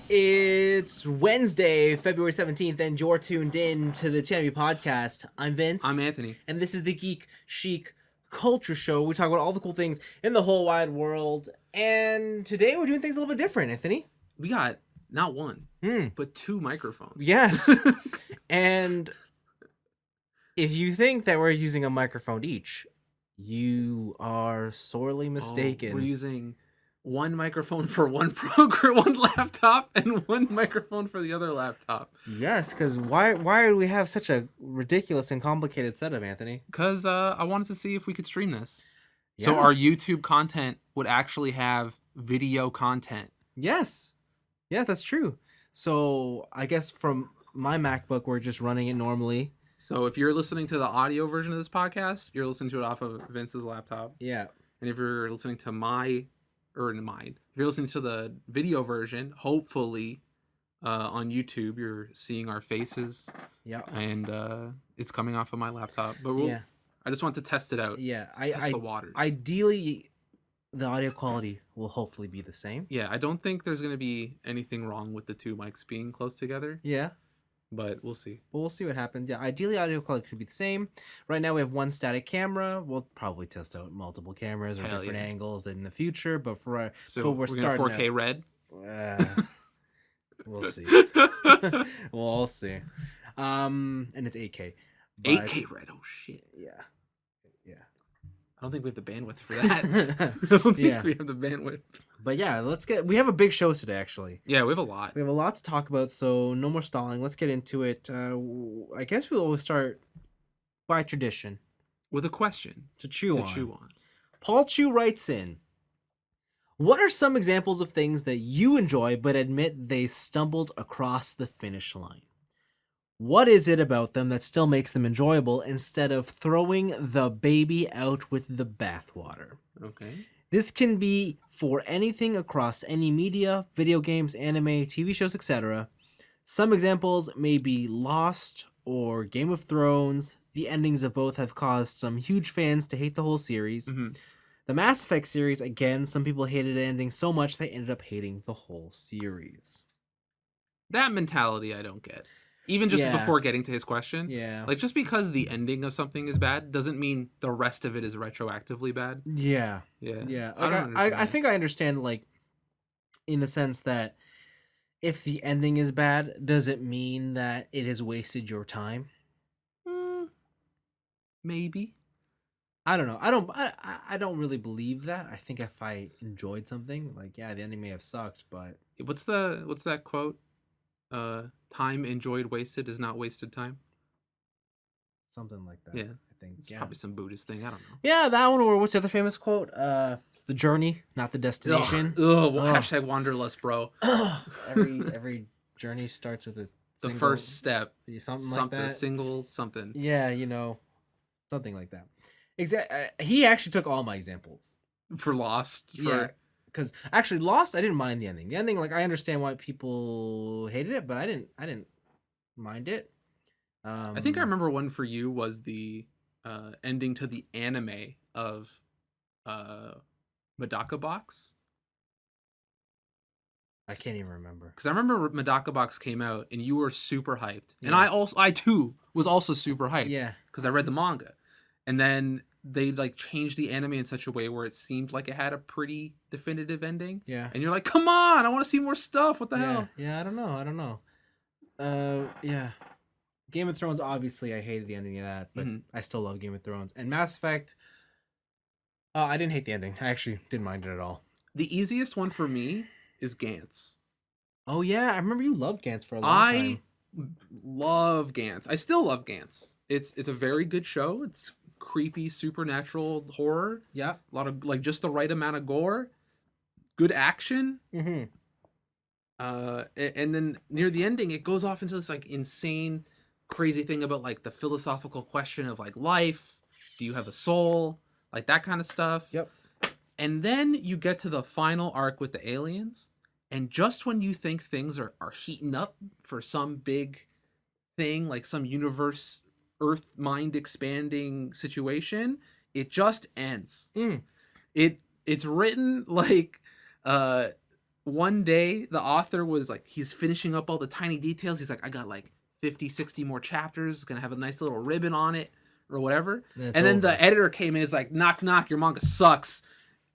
It's Wednesday, February 17th, and you're tuned in to the TNIAB podcast. I'm Vince. I'm Anthony. And this is the Geek Chic Culture Show. We talk about all the cool things in the whole wide world. And today we're doing things a little bit different, Anthony. We got not one, but two microphones. Yes. And if you think that we're using a microphone each, you are sorely mistaken. We're using one microphone for one program, one laptop, and one microphone for the other laptop. Yes, because why do we have such a ridiculous and complicated setup, Anthony? Because I wanted to see if we could stream this. Yes. So our YouTube content would actually have video content. Yes. Yeah, that's true. So I guess from my MacBook, we're just running it normally. So if you're listening to the audio version of this podcast, you're listening to it off of Vince's laptop. Yeah. And if you're listening to if you're listening to the video version, hopefully on YouTube, you're seeing our faces. Yeah. And it's coming off of my laptop. But I just want to test it out. Yeah. Test the waters. Ideally, the audio quality will hopefully be the same. Yeah, I don't think there's going to be anything wrong with the two mics being close together. Yeah. But we'll see. But we'll see what happens. Yeah, ideally, audio quality could be the same. Right now, we have one static camera. We'll probably test out multiple cameras or different angles in the future. But for so we're starting 4K red. We'll see. We'll see. And it's 8K. 8K red. Oh shit. Yeah. I don't think we have the bandwidth for that. I don't think we have the bandwidth. But yeah, we have a big show today, actually. Yeah, we have a lot. We have a lot to talk about, so no more stalling. Let's get into it. I guess we'll always start by tradition. With a question. To chew on. Paul Chu writes in, what are some examples of things that you enjoy but admit they stumbled across the finish line? What is it about them that still makes them enjoyable instead of throwing the baby out with the bathwater? Okay. This can be for anything across any media, video games, anime, TV shows, etc. Some examples may be Lost or Game of Thrones. The endings of both have caused some huge fans to hate the whole series. Mm-hmm. The Mass Effect series, again, some people hated the ending so much they ended up hating the whole series. That mentality I don't get. Even just before getting to his question. Yeah. Like, just because the ending of something is bad doesn't mean the rest of it is retroactively bad. Yeah. Yeah. Like, I think I understand, like, in the sense that if the ending is bad, does it mean that it has wasted your time? Maybe. I don't know. I don't really believe that. I think if I enjoyed something, like, the ending may have sucked, but... What's that quote? Time enjoyed wasted is not wasted time. Something like that. Yeah, I think it's probably some Buddhist thing. I don't know. Yeah, that one. Or what's the other famous quote? It's the journey, not the destination. Hashtag wanderlust, bro. every journey starts with the first step. Something like that. Single something. Yeah, something like that. He actually took all my examples for Lost. Yeah. Because actually, Lost, I didn't mind the ending. The ending, like, I understand why people hated it, but I didn't mind it. I think I remember one for you was the ending to the anime of Medaka Box. I can't even remember. Because I remember Medaka Box came out and you were super hyped, and I too was also super hyped. Yeah. Because I read the manga, and then they like changed the anime in such a way where it seemed like it had a pretty definitive ending. Yeah. And you're like, come on, I want to see more stuff. What the hell? Yeah, I don't know. Yeah. Game of Thrones, obviously, I hated the ending of that, but I still love Game of Thrones. And Mass Effect, I didn't hate the ending. I actually didn't mind it at all. The easiest one for me is Gantz. Oh, yeah. I remember you loved Gantz for a long time. I love Gantz. I still love Gantz. It's a very good show. It's creepy supernatural horror. Yeah. A lot of, like, just the right amount of gore. Good action. Mm-hmm. And then near the ending, it goes off into this, like, insane, crazy thing about, like, the philosophical question of, like, life. Do you have a soul? Like, that kind of stuff. Yep. And then you get to the final arc with the aliens. And just when you think things are heating up for some big thing, like some universe, earth mind expanding situation, it just ends. It's written like one day the author was like, he's finishing up all the tiny details. He's like, I got like 50, 60 more chapters. It's gonna have a nice little ribbon on it or whatever. Then it's And then over. the editor came in, is like, knock knock, your manga sucks.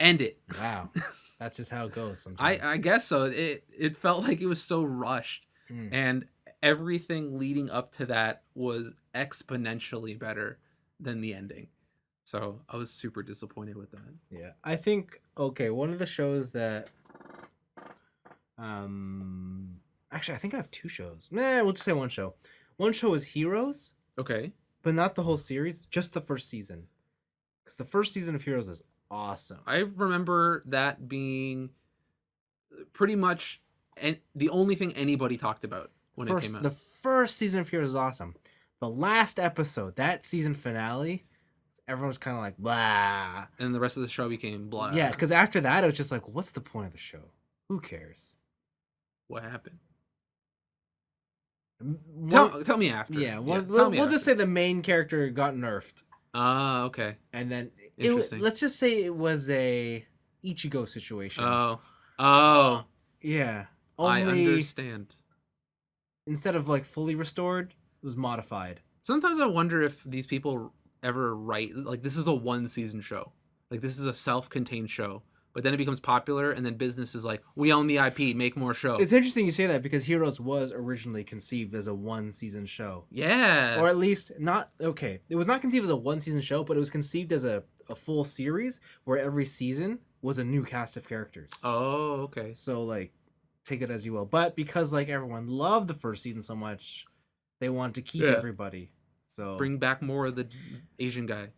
End it. Wow. That's just how it goes sometimes. I guess so. It felt like it was so rushed, and everything leading up to that was exponentially better than the ending. So I was super disappointed with that. Yeah. I think, okay, one of the shows that actually I think I have two shows. We'll just say one show. One show is Heroes, Okay. but not the whole series, just the first season. Because the first season of Heroes is awesome. I remember that being pretty much the only thing anybody talked about when it came out. The first season of Heroes is awesome. The last episode, that season finale, everyone was kind of like, blah. And the rest of the show became blah. Yeah, because after that, it was just like, what's the point of the show? Who cares? What happened? Tell Tell me after. Yeah, tell me we'll after. just say the main character got nerfed. Ah, okay. And then, Interesting. let's just say it was a Ichigo situation. Oh. Yeah. I Only, understand. instead of like fully restored, it was modified. Sometimes I wonder if these people ever write, like, this is a one season show. Like, this is a self-contained show. But then it becomes popular, and then business is like, we own the IP, make more shows. It's interesting you say that because Heroes was originally conceived as a one-season show. Yeah. Or at least not, okay, it was not conceived as a one-season show, but it was conceived as a full series where every season was a new cast of characters. Oh, okay. So, like, take it as you will. But because, like, everyone loved the first season so much, they wanted to keep everybody. So Bring back more of the Asian guy.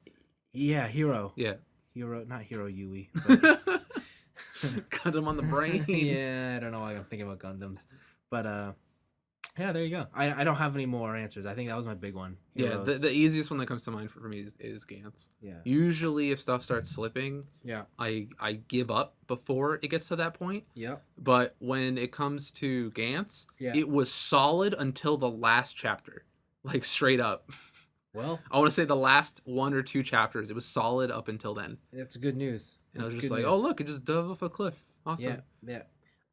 yeah, Hero. Yeah. Hero, not Hero Yui. But... Got him on the brain. Yeah, I don't know why I'm thinking about Gundams. But, yeah, there you go. I don't have any more answers. I think that was my big one. Yeah, Heroes. the easiest one that comes to mind for me is Gantz. Yeah. Usually if stuff starts slipping, Yeah. I give up before it gets to that point. Yep. But when it comes to Gantz, Yeah. it was solid until the last chapter. Like, straight up. Well, I want to say the last 1 or 2 chapters, it was solid up until then. that's good news. And I was That's just good like, news. oh, look, it just dove off a cliff. Awesome. Yeah,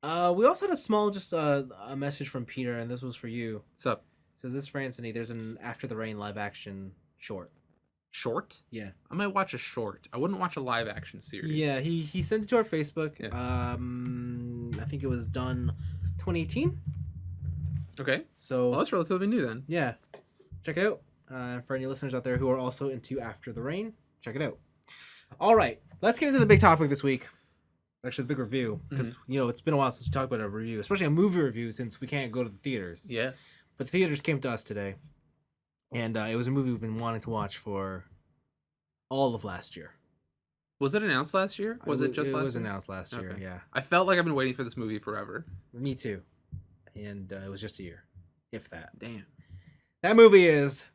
yeah. We also had a small, just a message from Peter, and this was for you. What's up? Says this for Anthony. There's an After the Rain live action short. Short? Yeah. I might watch a short. I wouldn't watch a live action series. Yeah, he sent it to our Facebook. Yeah. I think it was done 2018. Okay. So Well, that's relatively new then. yeah, check it out. For any listeners out there who are also into After the Rain, check it out. All right, let's get into the big topic this week. Actually, the big review, because it's been a while since we talked about a review, especially a movie review, since we can't go to the theaters. Yes. But the theaters came to us today, and it was a movie we've been wanting to watch for all of last year. Was it announced last year? Was it just last year? It was announced last year, Okay. yeah. I felt like I've been waiting for this movie forever. Me too. And it was just a year, if that. Damn. That movie is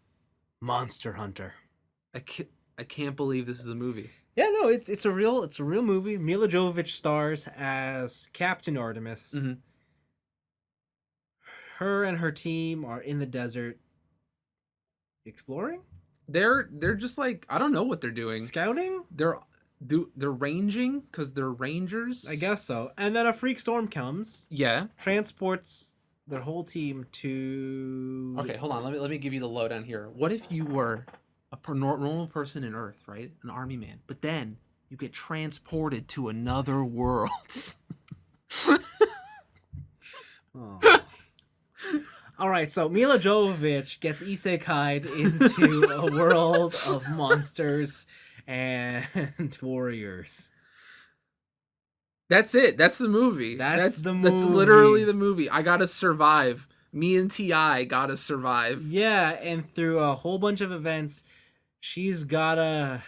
Monster Hunter. I can't believe this is a movie. Yeah, no, it's a real movie. Mila Jovovich stars as Captain Artemis. Mm-hmm. Her and her team are in the desert exploring, They're just like, I don't know what they're doing. scouting. They're ranging because they're rangers. I guess so. And then a freak storm comes, Yeah. transports their whole team to. Okay, hold on. Let me give you the lowdown here. What if you were a normal person in Earth, right? An army man, but then you get transported to another world. Oh. All right, so Mila Jovovich gets isekai'd into a world of monsters and warriors. That's it. That's the movie. That's the That's movie. literally the movie. I gotta survive. Me and T.I. gotta survive. Yeah, and through a whole bunch of events, she's gotta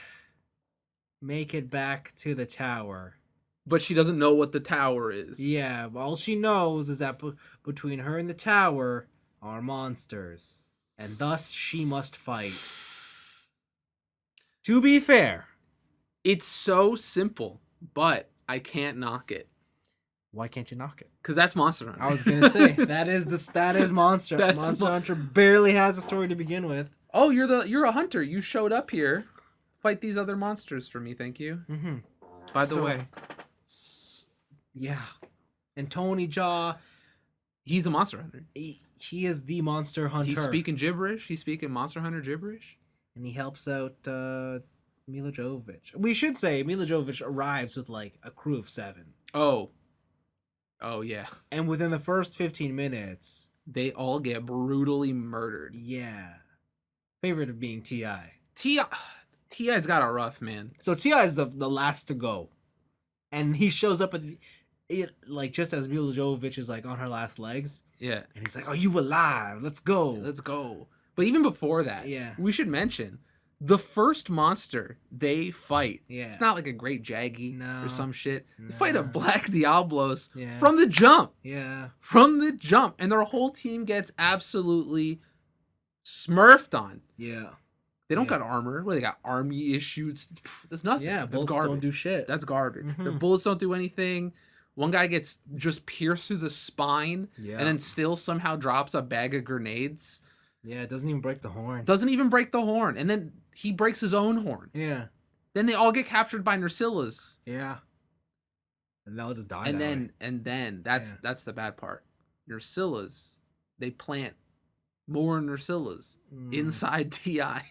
make it back to the tower. But she doesn't know what the tower is. Yeah, all she knows is that between her and the tower are monsters, and thus she must fight. To be fair, It's so simple, but I can't knock it. why can't you knock it? Because that's Monster Hunter. I was gonna say that is Monster. That's Monster Hunter barely has a story to begin with. Oh, you're a hunter. You showed up here. Fight these other monsters for me, thank you. Mm-hmm. By the So- way. Yeah, And Tony Jaa, He's a monster hunter. he is the monster hunter. He's speaking gibberish. He's speaking monster hunter gibberish. And he helps out Mila Jovovich. We should say Mila Jovovich arrives with like a crew of 7. Oh yeah. And within the first 15 minutes, they all get brutally murdered. Yeah. Favorite of being T.I. T.I.'s got a rough, man. So T.I. is the last to go. And he shows up at like just as Mila Jovovich is like on her last legs. Yeah. And he's like, "Are you alive? Let's go." Let's go. But even before that, yeah, we should mention the first monster they fight. Yeah. It's not like a great Jaggy or some shit. No. They fight a Black Diablos Yeah. from the jump. Yeah. From the jump. And their whole team gets absolutely smurfed on. Yeah. They don't got armor. Well, they got army issues. That's nothing. Yeah, that's bullets garbage. don't do shit. That's garbage. Their bullets don't do anything. One guy gets just pierced through the spine and then still somehow drops a bag of grenades. Yeah, it doesn't even break the horn. Doesn't even break the horn. And then he breaks his own horn. Yeah. Then they all get captured by Nersillas. Yeah. And they'll just die. And then that's the bad part. Nersillas, they plant more Nersillas inside T.I.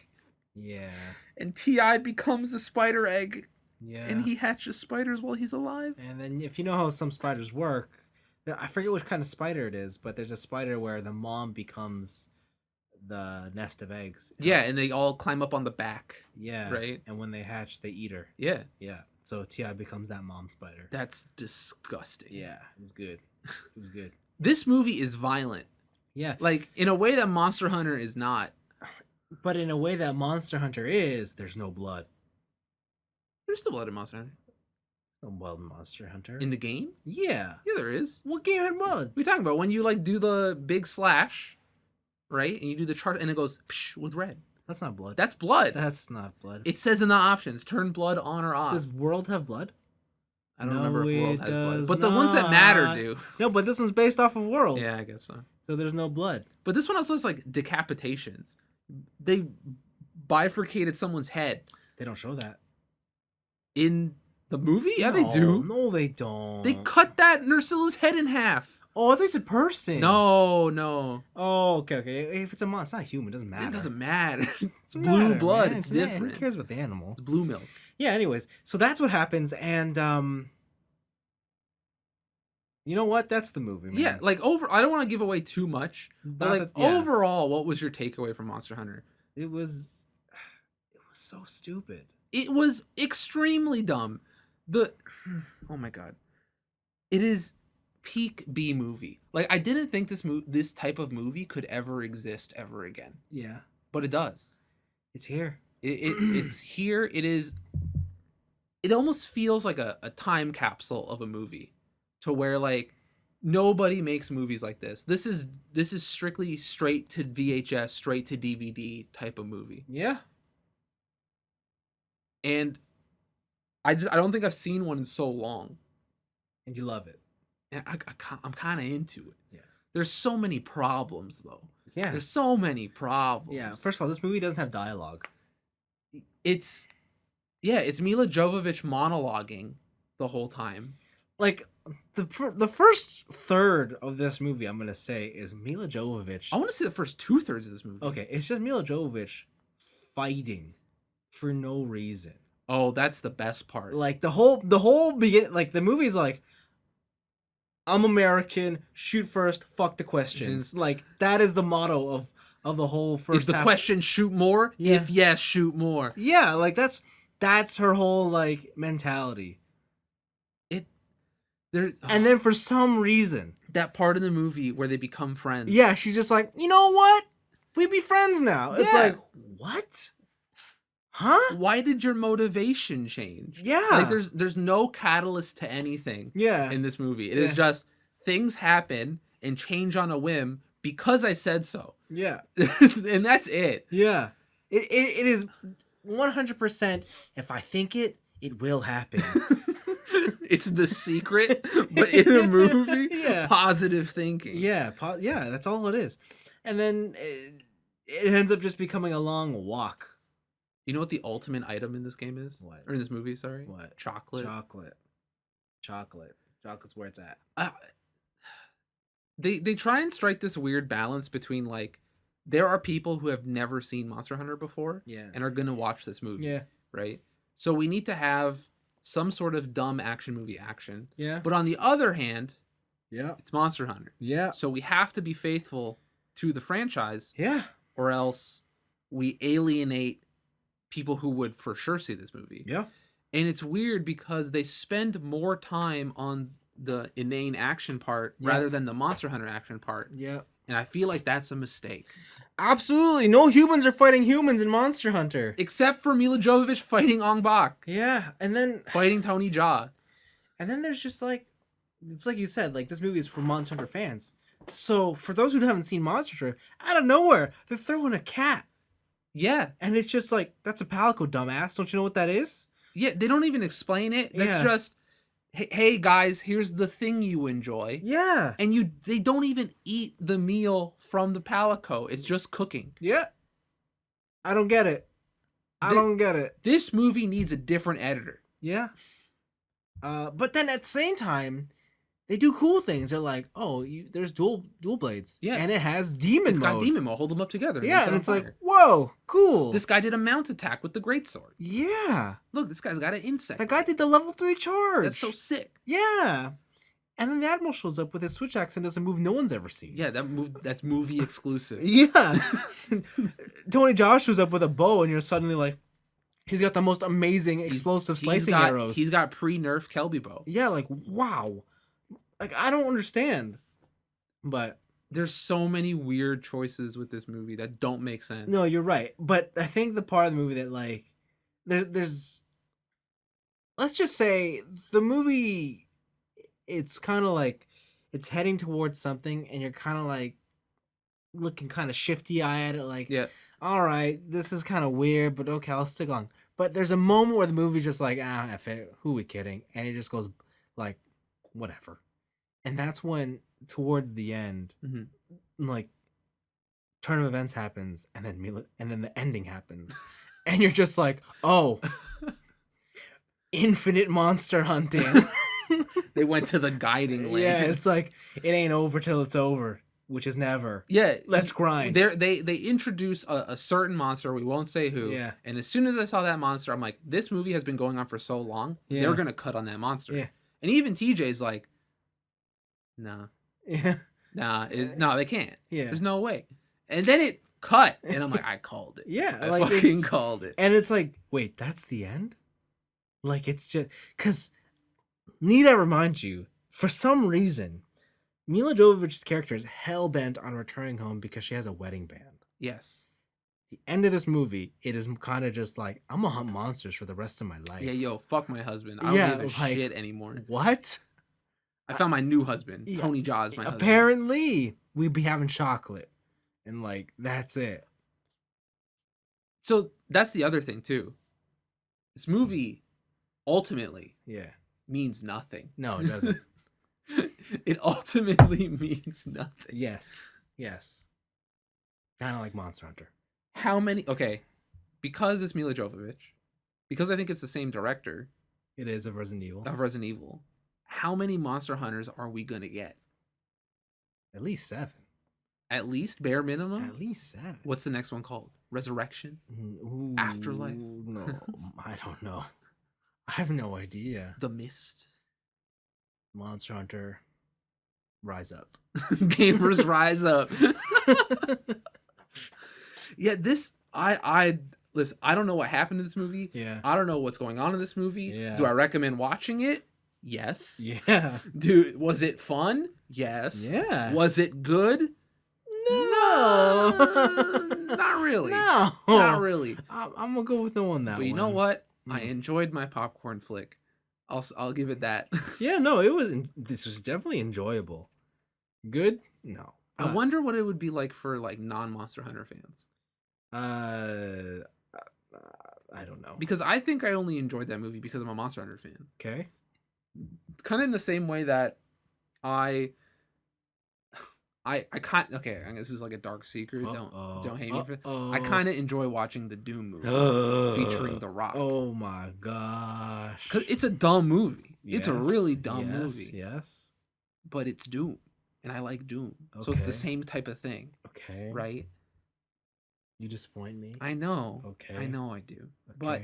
Yeah. And T.I. becomes a spider egg. Yeah. And he hatches spiders while he's alive. And then if you know how some spiders work, I forget what kind of spider it is, but there's a spider where the mom becomes the nest of eggs. Yeah, and they all climb up on the back. Yeah. Right? And when they hatch, they eat her. Yeah. Yeah. So T.I. becomes that mom spider. That's disgusting. Yeah. It was good. It was good. This movie is violent. Yeah. Like, in a way that Monster Hunter is not. But in a way that Monster Hunter is, there's no blood. There's still blood in Monster Hunter. No blood in Monster Hunter. In the game? Yeah. Yeah, there is. What game had blood? What are you talking about? When you, like, do the big slash, right? And you do the chart, and it goes psh, with red. That's not blood. That's blood. That's not blood. It says in the options, turn blood on or off. Does World have blood? I don't remember if World has blood. But not. the ones that matter do. No, but this one's based off of World. Yeah, I guess so. So there's no blood. But this one also has, like, decapitations. They bifurcated someone's head. They don't show that. In the movie? Yeah, No, they do. No, they don't. They cut that Nersilla's head in half. Oh, I think it's a person. No. Oh, okay. If it's a monster, it's not human. It doesn't matter. It doesn't matter. It's Doesn't blue matter, blood. man. It's Yeah, different. Who cares about the animal? It's blue milk. Yeah, anyways. So that's what happens, and you know what? That's the movie, man. Yeah, like I don't want to give away too much, but like overall, what was your takeaway from Monster Hunter? It was so stupid. It was extremely dumb. Oh my god. It is peak B movie. Like, I didn't think this type of movie could ever exist ever again. Yeah. But it does. It's here. It's here. It almost feels like a time capsule of a movie, to where, like, nobody makes movies like this. This is strictly straight to VHS, straight to DVD type of movie. Yeah. And I don't think I've seen one in so long. And you love it. And I'm kind of into it. Yeah. There's so many problems, though. Yeah. There's so many problems. Yeah. First of all, this movie doesn't have dialogue. It's Mila Jovovich monologuing the whole time. Like, the first third of this movie, I'm gonna say, is Mila Jovovich. I want to see the first 2/3 of this movie. Okay, it's just Mila Jovovich fighting for no reason. Oh, that's the best part. Like the whole beginning, like the movie's like, I'm American, shoot first, fuck the questions. Like, that is the motto of the whole first. Is the half. question shoot more? Yeah. If yes, shoot more. Yeah, like that's her whole like mentality. And then for some reason, that part of the movie where they become friends. Yeah, she's just like, you know what? We be friends now. It's like, what? Huh? Why did your motivation change? Yeah. Like, there's no catalyst to anything. Yeah. In this movie, it is just things happen and change on a whim because I said so. Yeah. And that's it. Yeah. It is 100%. If I think it, it will happen. It's The Secret, but in a movie. Yeah. Positive thinking. Yeah. Yeah. That's all it is. And then it ends up just becoming a long walk. You know what the ultimate item in this game is? What? Or in this movie, sorry? What? Chocolate. Chocolate's where it's at. they try and strike this weird balance between like there are people who have never seen Monster Hunter before Yeah. and are going to watch this movie. Yeah. Right? So we need to have some sort of dumb action movie action. Yeah. But on the other hand, Yeah. it's Monster Hunter. Yeah. So we have to be faithful to the franchise. Yeah. Or else we alienate people who would for sure see this movie. Yeah. And it's weird because they spend more time on the inane action part rather than the Monster Hunter action part. Yeah. And I feel like that's a mistake. Absolutely. No humans are fighting humans in Monster Hunter. Except for Mila Jovovich fighting Ong Bak. Yeah. And then fighting Tony Jaa. And then there's just like, it's like you said, like this movie is for Monster Hunter fans. So for those who haven't seen Monster Hunter, out of nowhere, they're throwing a cat. Yeah. And it's just like, that's a palico, dumbass. Don't you know what that is? Yeah, they don't even explain it. That's just, hey guys, here's the thing you enjoy. Yeah. And they don't even eat the meal from the palico. It's just cooking. Yeah. I don't get it. I don't get it. This movie needs a different editor. Yeah. But then at the same time, they do cool things. They're like, oh, there's dual blades. Yeah. And it has demon mode. It's got demon mode. Hold them up together. Yeah, and it's like, whoa, cool. This guy did a mount attack with the greatsword. Yeah. Look, this guy's got an insect. That guy did the level 3 charge. That's so sick. Yeah. And then the Admiral shows up with his Switch accent, does a move no one's ever seen. Yeah, that's movie exclusive. Yeah. Tony Jaa shows up with a bow, and you're suddenly like, he's got the most amazing explosive slicing arrows. He's got pre-nerf Kelby bow. Yeah, like, wow. Like, I don't understand. But there's so many weird choices with this movie that don't make sense. No, you're right. But I think the part of the movie that, like, there's let's just say the movie, it's kind of like it's heading towards something, and you're kind of like looking kind of shifty eye at it, like, yeah, all right, this is kind of weird, but okay, I'll stick on. But there's a moment where the movie's just like, F it, who we kidding? And it just goes like, whatever. And that's when, towards the end, like, turn of events happens, and then the ending happens, and you're just like, oh, infinite monster hunting. They went to the guiding land. Yeah, it's like, it ain't over till it's over, which is never. Yeah, let's grind. They introduce a certain monster, we won't say who. Yeah. And as soon as I saw that monster, I'm like, this movie has been going on for so long. Yeah. They're gonna cut on that monster. Yeah. And even TJ's like, nah. Yeah. No, they can't. Yeah. There's no way. And then it cut, and I'm like, I called it. Yeah, I like, fucking called it. And it's like, wait, that's the end? Like, it's just because, need I remind you, for some reason, Mila Jovovich's character is hell bent on returning home because she has a wedding band. Yes. The end of this movie, it is kind of just like, I'm gonna hunt monsters for the rest of my life. Yeah, yo, fuck my husband. I don't give a shit anymore. What? I found my new husband. Yeah, Tony Jaa is my husband. Apparently, we'd be having chocolate. And, like, that's it. So, that's the other thing, too. This movie, ultimately, means nothing. No, it doesn't. It ultimately means nothing. Yes. Kind of like Monster Hunter. How many... Okay, because it's Mila Jovovich, because I think it's the same director... It is of Resident Evil. How many Monster Hunters are we gonna get? At least 7. At least, bare minimum? At least 7. What's the next one called? Resurrection? Ooh, Afterlife? No, I don't know. I have no idea. The Mist? Monster Hunter. Rise Up. Gamers Rise Up. Yeah, this... Listen, I don't know what happened in this movie. Yeah. I don't know what's going on in this movie. Yeah. Do I recommend watching it? Yes. Yeah. Dude, was it fun? Yes. Yeah. Was it good? No. Not really. No. Not really. I'm gonna go with no on that one. But you know what? I enjoyed my popcorn flick. I'll give it that. Yeah, no, this was definitely enjoyable. Good? No. I wonder what it would be like for like non-Monster Hunter fans. I don't know. Because I think I only enjoyed that movie because I'm a Monster Hunter fan. Okay. Kind of in the same way that I can't. Okay, this is like a dark secret. Don't hate me for. I kind of enjoy watching the Doom movie featuring The Rock. Oh my gosh! Because it's a dumb movie. It's a really dumb movie. Yes. But it's Doom. and I like Doom. So it's the Okay. same type of thing, Okay. right? You disappoint me. I know. Okay. I know I do. Okay. But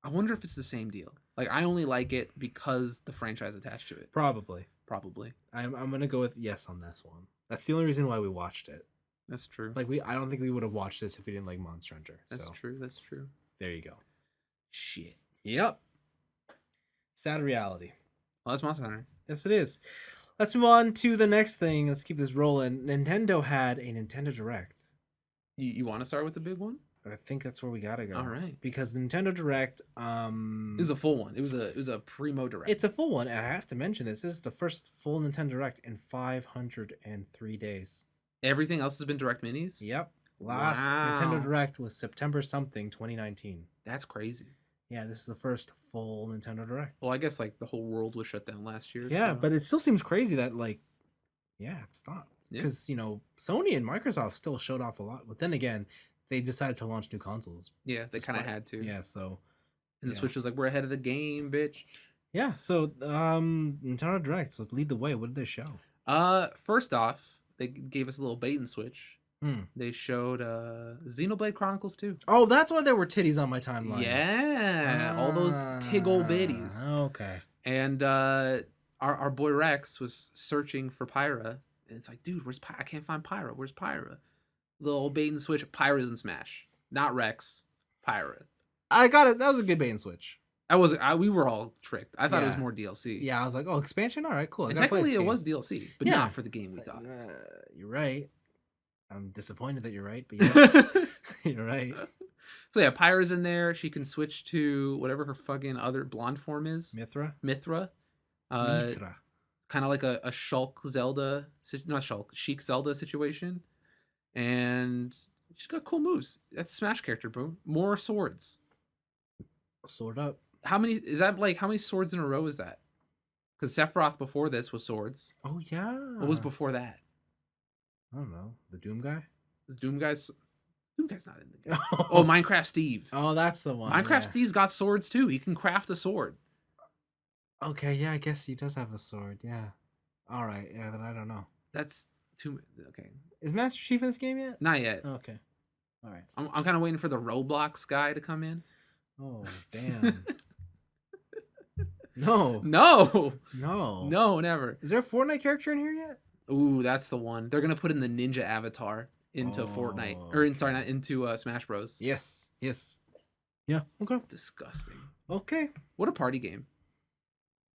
I wonder if it's the same deal. Like, I only like it because the franchise attached to it. Probably. Probably. I'm gonna go with yes on this one. That's the only reason why we watched it. That's true. Like I don't think we would have watched this if we didn't like Monster Hunter. That's so true. That's true. there you go. Shit. Yep. Sad reality. Well, that's Monster Hunter. Yes, it is. Let's move on to the next thing. Let's keep this rolling. Nintendo had a Nintendo Direct. You want to start with the big one? I think that's where we gotta go. All right. Because the Nintendo Direct, It was a full one. It was a primo direct. it's a full one, and I have to mention this is the first full Nintendo Direct in 503 days. Everything else has been direct minis. Yep. Last Nintendo Direct was September something 2019. That's crazy. Yeah, this is the first full Nintendo Direct. Well, I guess like the whole world was shut down last year. Yeah, so. but it still seems crazy that like, yeah, it stopped Yeah. because Sony and Microsoft still showed off a lot, but then again, they decided to launch new consoles. Yeah, they kind of Despite- had to. Yeah, so And the yeah. Switch was like, we're ahead of the game, bitch. yeah, so Nintendo Direct, so lead the way. What did they show? First off, they gave us a little bait and switch. Hmm. They showed Xenoblade Chronicles 2. Oh, that's why there were titties on my timeline. Yeah, all those tiggle bitties. Okay. And our boy Rex was searching for Pyra, and it's like, dude, where's Pyra? I can't find Pyra. Where's Pyra? Little bait and switch. Pyra's in Smash, not Rex. Pyra. I got it. That was a good bait and switch. We were all tricked. I thought it was Yeah. more DLC. Yeah, I was like, oh, expansion? All right, cool. I And gotta play technically this it game. was DLC, but Yeah. not for the game we thought. You're right. I'm disappointed that you're right, but yes, you're right. So yeah, Pyra's in there. She can switch to whatever her fucking other blonde form is. Mithra? Mithra. Mithra. Kind of like a Shulk Zelda, not Shulk, Sheik Zelda situation. And she's got cool moves. That's a Smash character, bro. More swords. Sword up. How many swords in a row is that? Because Sephiroth before this was swords. Oh, yeah. What was before that? I don't know. The Doom guy? Was Doom Guy's not in the game. Oh, Minecraft Steve. Oh, that's the one. Minecraft yeah. Steve's got swords too. He can craft a sword. Okay, yeah, I guess he does have a sword. Yeah. All right. Yeah, then I don't know. That's too okay. Is Master Chief in this game yet? Not yet. Okay. All right. I'm kind of waiting for the Roblox guy to come in. Oh, damn. No. No, No. no, never. Is there a Fortnite character in here yet? Ooh, that's the one. They're gonna put in the ninja avatar into Fortnite, or sorry, not into Smash Bros. Yes. Yes. Yeah. Okay. Disgusting. Okay. What a party game.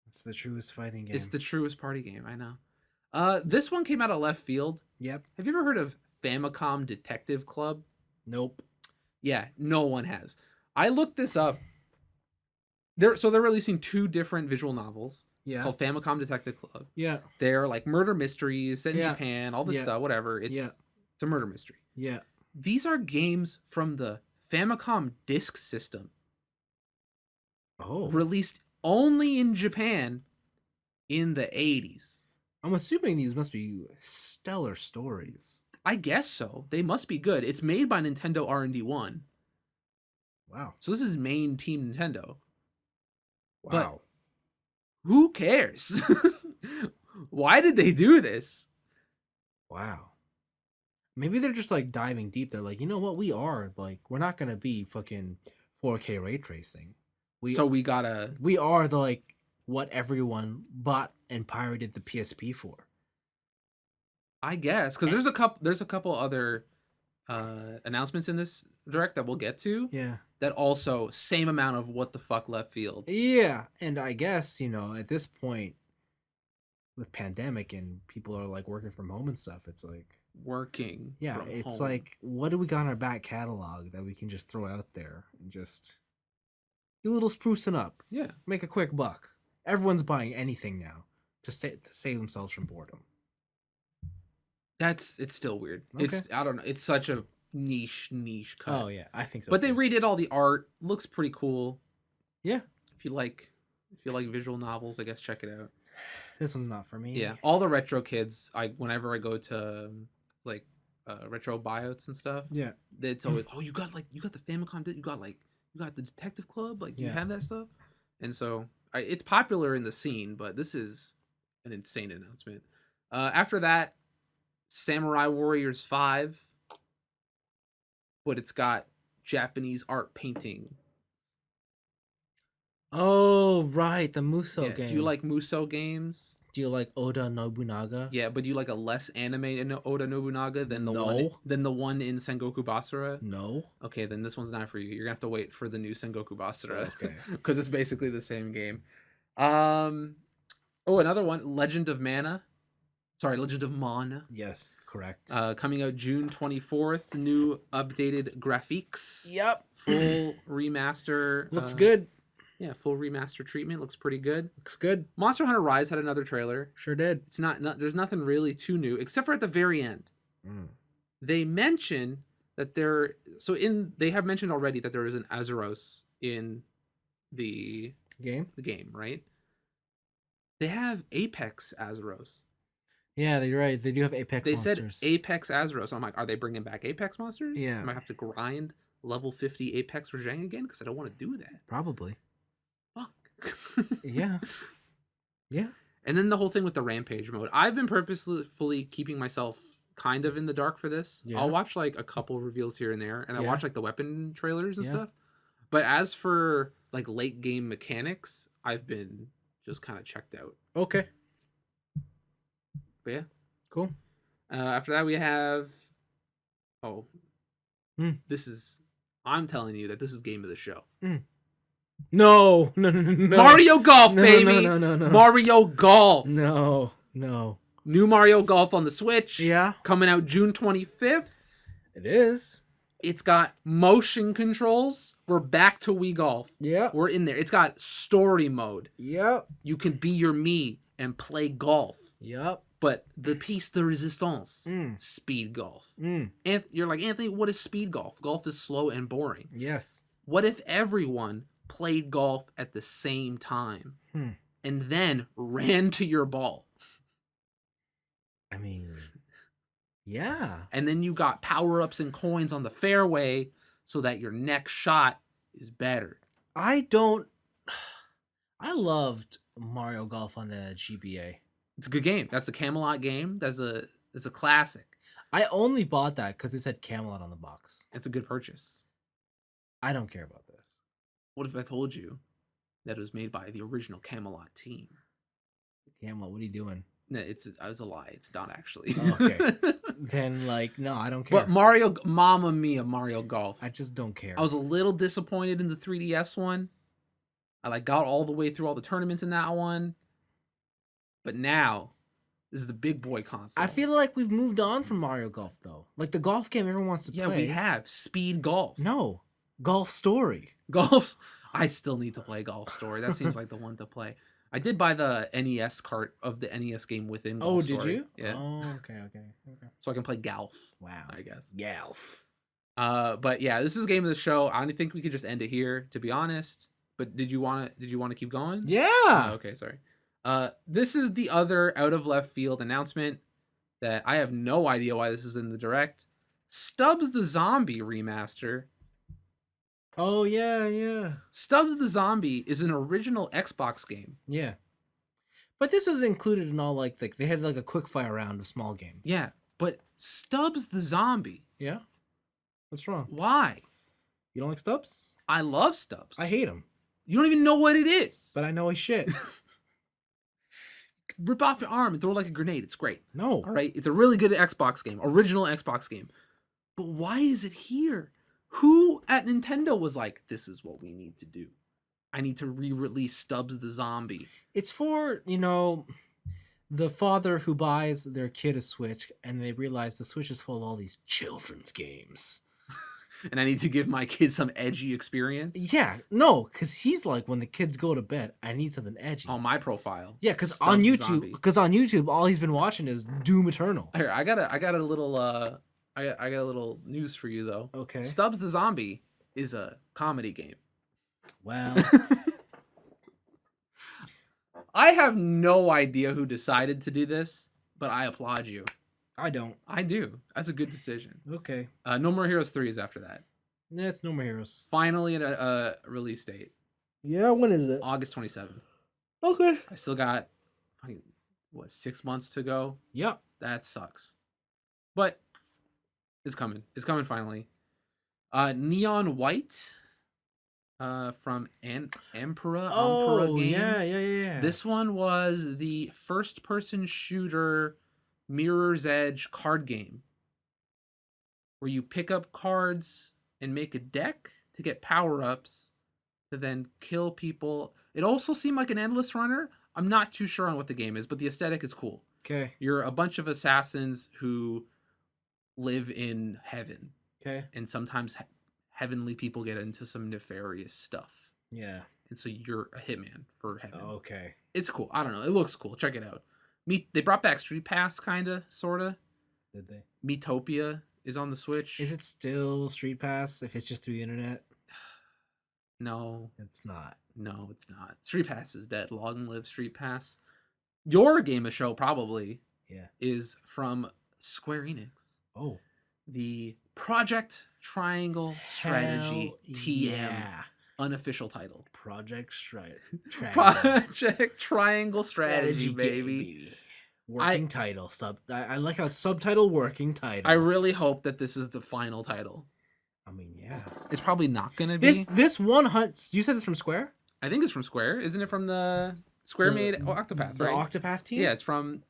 It's the truest fighting game. It's the truest party game. I know. This one came out of left field. Yep. Have you ever heard of Famicom Detective Club? Nope. Yeah, no one has. I looked this up. They're releasing 2 different visual novels. Yeah. It's called Famicom Detective Club. Yeah. They're like murder mysteries set in Yeah. Japan, all this Yeah. stuff, whatever. It's a murder mystery. Yeah. These are games from the Famicom disk system, Oh. released only in Japan in the 80s. I'm assuming these must be stellar stories. I guess so. They must be good. It's made by Nintendo R&D1. Wow. So this is main team Nintendo. Wow. Who cares? Why did they do this? Wow. Maybe they're just like diving deep. They're like, you know what? We're not gonna be fucking 4K ray tracing. We gotta. We are the like what everyone bought and pirated the PSP for. I guess because there's a couple other announcements in this direct that we'll get to. Yeah. That also same amount of what the fuck left field. Yeah, and I guess at this point, with pandemic and people are like working from home and stuff, it's like Working. yeah, from it's home. like what do we got in our back catalog that we can just throw out there and just do a little sprucing up, Yeah. make a quick buck. Everyone's buying anything now to save themselves from boredom. It's still weird. Okay. I don't know. It's such a niche cut. Oh yeah, I think so. But they too. redid all the art. Looks pretty cool. Yeah, If you like visual novels, I guess check it out. this one's not for me. Yeah, all the retro kids. Whenever I go to like retro buyouts and stuff, Yeah. it's always you got the Famicom, you got the Detective Club, like do you Yeah. have that stuff? And so it's popular in the scene, but this is an insane announcement. After that, Samurai Warriors 5, but it's got Japanese art painting. Oh, right, the Muso Yeah. game. Do you like Muso games? Do you like Oda Nobunaga? Yeah, but do you like a less anime Oda Nobunaga than the one in Sengoku Basara? No. Okay, then this one's not for you. You're gonna have to wait for the new Sengoku Basara. Okay. Because it's basically the same game. Oh, another one, Legend of Mana. Sorry, Legend of Mana. Yes, correct. Coming out June 24th. New updated graphics. Yep. Full remaster. Looks good. Yeah, full remaster treatment. Looks pretty good. Looks good. Monster Hunter Rise had another trailer. Sure did. It's not there's nothing really too new, except for at the very end. They mention that they have mentioned already that there is an Azeros in the game, right? They have Apex Azeros. Yeah, you're right. They do have Apex monsters. They said Apex Azeros. I'm like, are they bringing back Apex monsters? Yeah. I might have to grind level 50 Apex Rajang again because I don't want to do that. Probably. Fuck. Yeah. Yeah. And then the whole thing with the Rampage mode. I've been purposefully keeping myself kind of in the dark for this. Yeah. I'll watch like a couple reveals here and there, and I Yeah. watch like the weapon trailers and stuff. But as for like late game mechanics, I've been just kind of checked out. Okay. But yeah. Cool. After that we have This is I'm telling you that this is game of the show. No. Mario Golf, baby. No. Mario Golf. No. New Mario Golf on the Switch. Yeah. Coming out June 25th. It is. It's got motion controls. We're back to Wii Golf. Yeah. We're in there. It's got story mode. Yep. You can be your me and play golf. Yep. But the piece de resistance, speed golf. And you're like, Anthony, what is speed golf? Golf is slow and boring. Yes. What if everyone played golf at the same time and then ran to your ball? I mean, yeah. And then you got power-ups and coins on the fairway so that your next shot is better. I loved Mario Golf on the GBA. It's a good game. That's the Camelot game. That's a classic. I only bought that because it said Camelot on the box. It's a good purchase. I don't care about this. What if I told you that it was made by the original Camelot team? Camelot, what are you doing? No, it was a lie. It's not actually. Oh, okay. Then, no, I don't care. But Mamma Mia, Mario Golf. I just don't care. I was a little disappointed in the 3DS one. I got all the way through all the tournaments in that one. But now, this is the big boy console. I feel like we've moved on from Mario Golf, though. Like the golf game everyone wants to play. Yeah, we have. Speed Golf. No. Golf Story. I still need to play Golf Story. That seems like the one to play. I did buy the NES cart of the NES game within Golf Story. Oh, did you? Yeah. Oh, okay. So I can play Golf. Wow. I guess. Golf. But yeah, this is game of the show. I don't think we could just end it here, to be honest. But did you want to keep going? Yeah. Oh, okay, sorry. This is the other out of left field announcement that I have no idea why this is in the direct. Stubbs the Zombie remaster. Oh, yeah. Stubbs the Zombie is an original Xbox game. Yeah. But this was included in all, like they had, a quick fire round of small games. Yeah, but Stubbs the Zombie. Yeah? What's wrong? Why? You don't like Stubbs? I love Stubbs. I hate him. You don't even know what it is. But I know his shit. Rip off your arm and throw it like a grenade. It's great. No. All right? It's a really good Xbox game. Original Xbox game. But why is it here? Who at Nintendo was like, this is what we need to do? I need to re-release Stubbs the Zombie. It's for, the father who buys their kid a Switch and they realize the Switch is full of all these children's games. And I need to give my kid some edgy experience? Yeah, no, because he's like, when the kids go to bed, I need something edgy. On my profile. Yeah, because on YouTube, all he's been watching is Doom Eternal. Here, I got a little I got a little news for you though. Okay. Stubbs the Zombie is a comedy game. Well, I have no idea who decided to do this, but I applaud you. I don't. I do. That's a good decision. Okay. No More Heroes 3 is after that. Yeah, it's No More Heroes. Finally, a release date. Yeah, when is it? August 27th. Okay. I still got fucking what, 6 months to go. Yep. That sucks. But it's coming. It's coming finally. Neon White from Ampera Games. Yeah. This one was the first-person shooter Mirror's Edge card game where you pick up cards and make a deck to get power-ups to then kill people. It also seemed like an endless runner. I'm not too sure on what the game is, but the aesthetic is cool. Okay. You're a bunch of assassins who live in heaven. Okay. And sometimes heavenly people get into some nefarious stuff. Yeah. And so you're a hitman for heaven. Okay. It's cool. I don't know. It looks cool. Check it out. They brought back Street Pass, kinda, sorta. Did they? Metopia is on the Switch. Is it still Street Pass if it's just through the internet? No. It's not. No, it's not. Street Pass is dead. Long live Street Pass. Your game of show probably is from Square Enix. Oh. The Project Triangle Strategy TM. Yeah. Unofficial title. Project Triangle Strategy, baby. Working title. I like how it's subtitle working title. I really hope that this is the final title. I mean, yeah. It's probably not gonna be. This 100. You said it's from Square? I think it's from Square. Isn't it from the Square made Octopath, the right? Octopath team? Yeah, it's from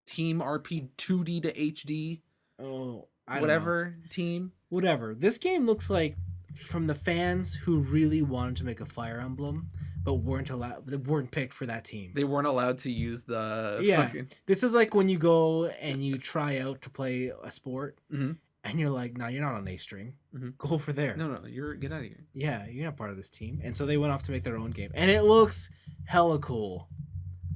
Team RP 2D to HD. Oh, whatever team. Whatever. This game looks like from the fans who really wanted to make a Fire Emblem, but weren't picked for that team. They weren't allowed to use the. Fucking... This is like when you go and you try out to play a sport, and you're like, "No, you're not on A string. Go over there." No, get out of here. Yeah, you're not part of this team. And so they went off to make their own game, and it looks hella cool.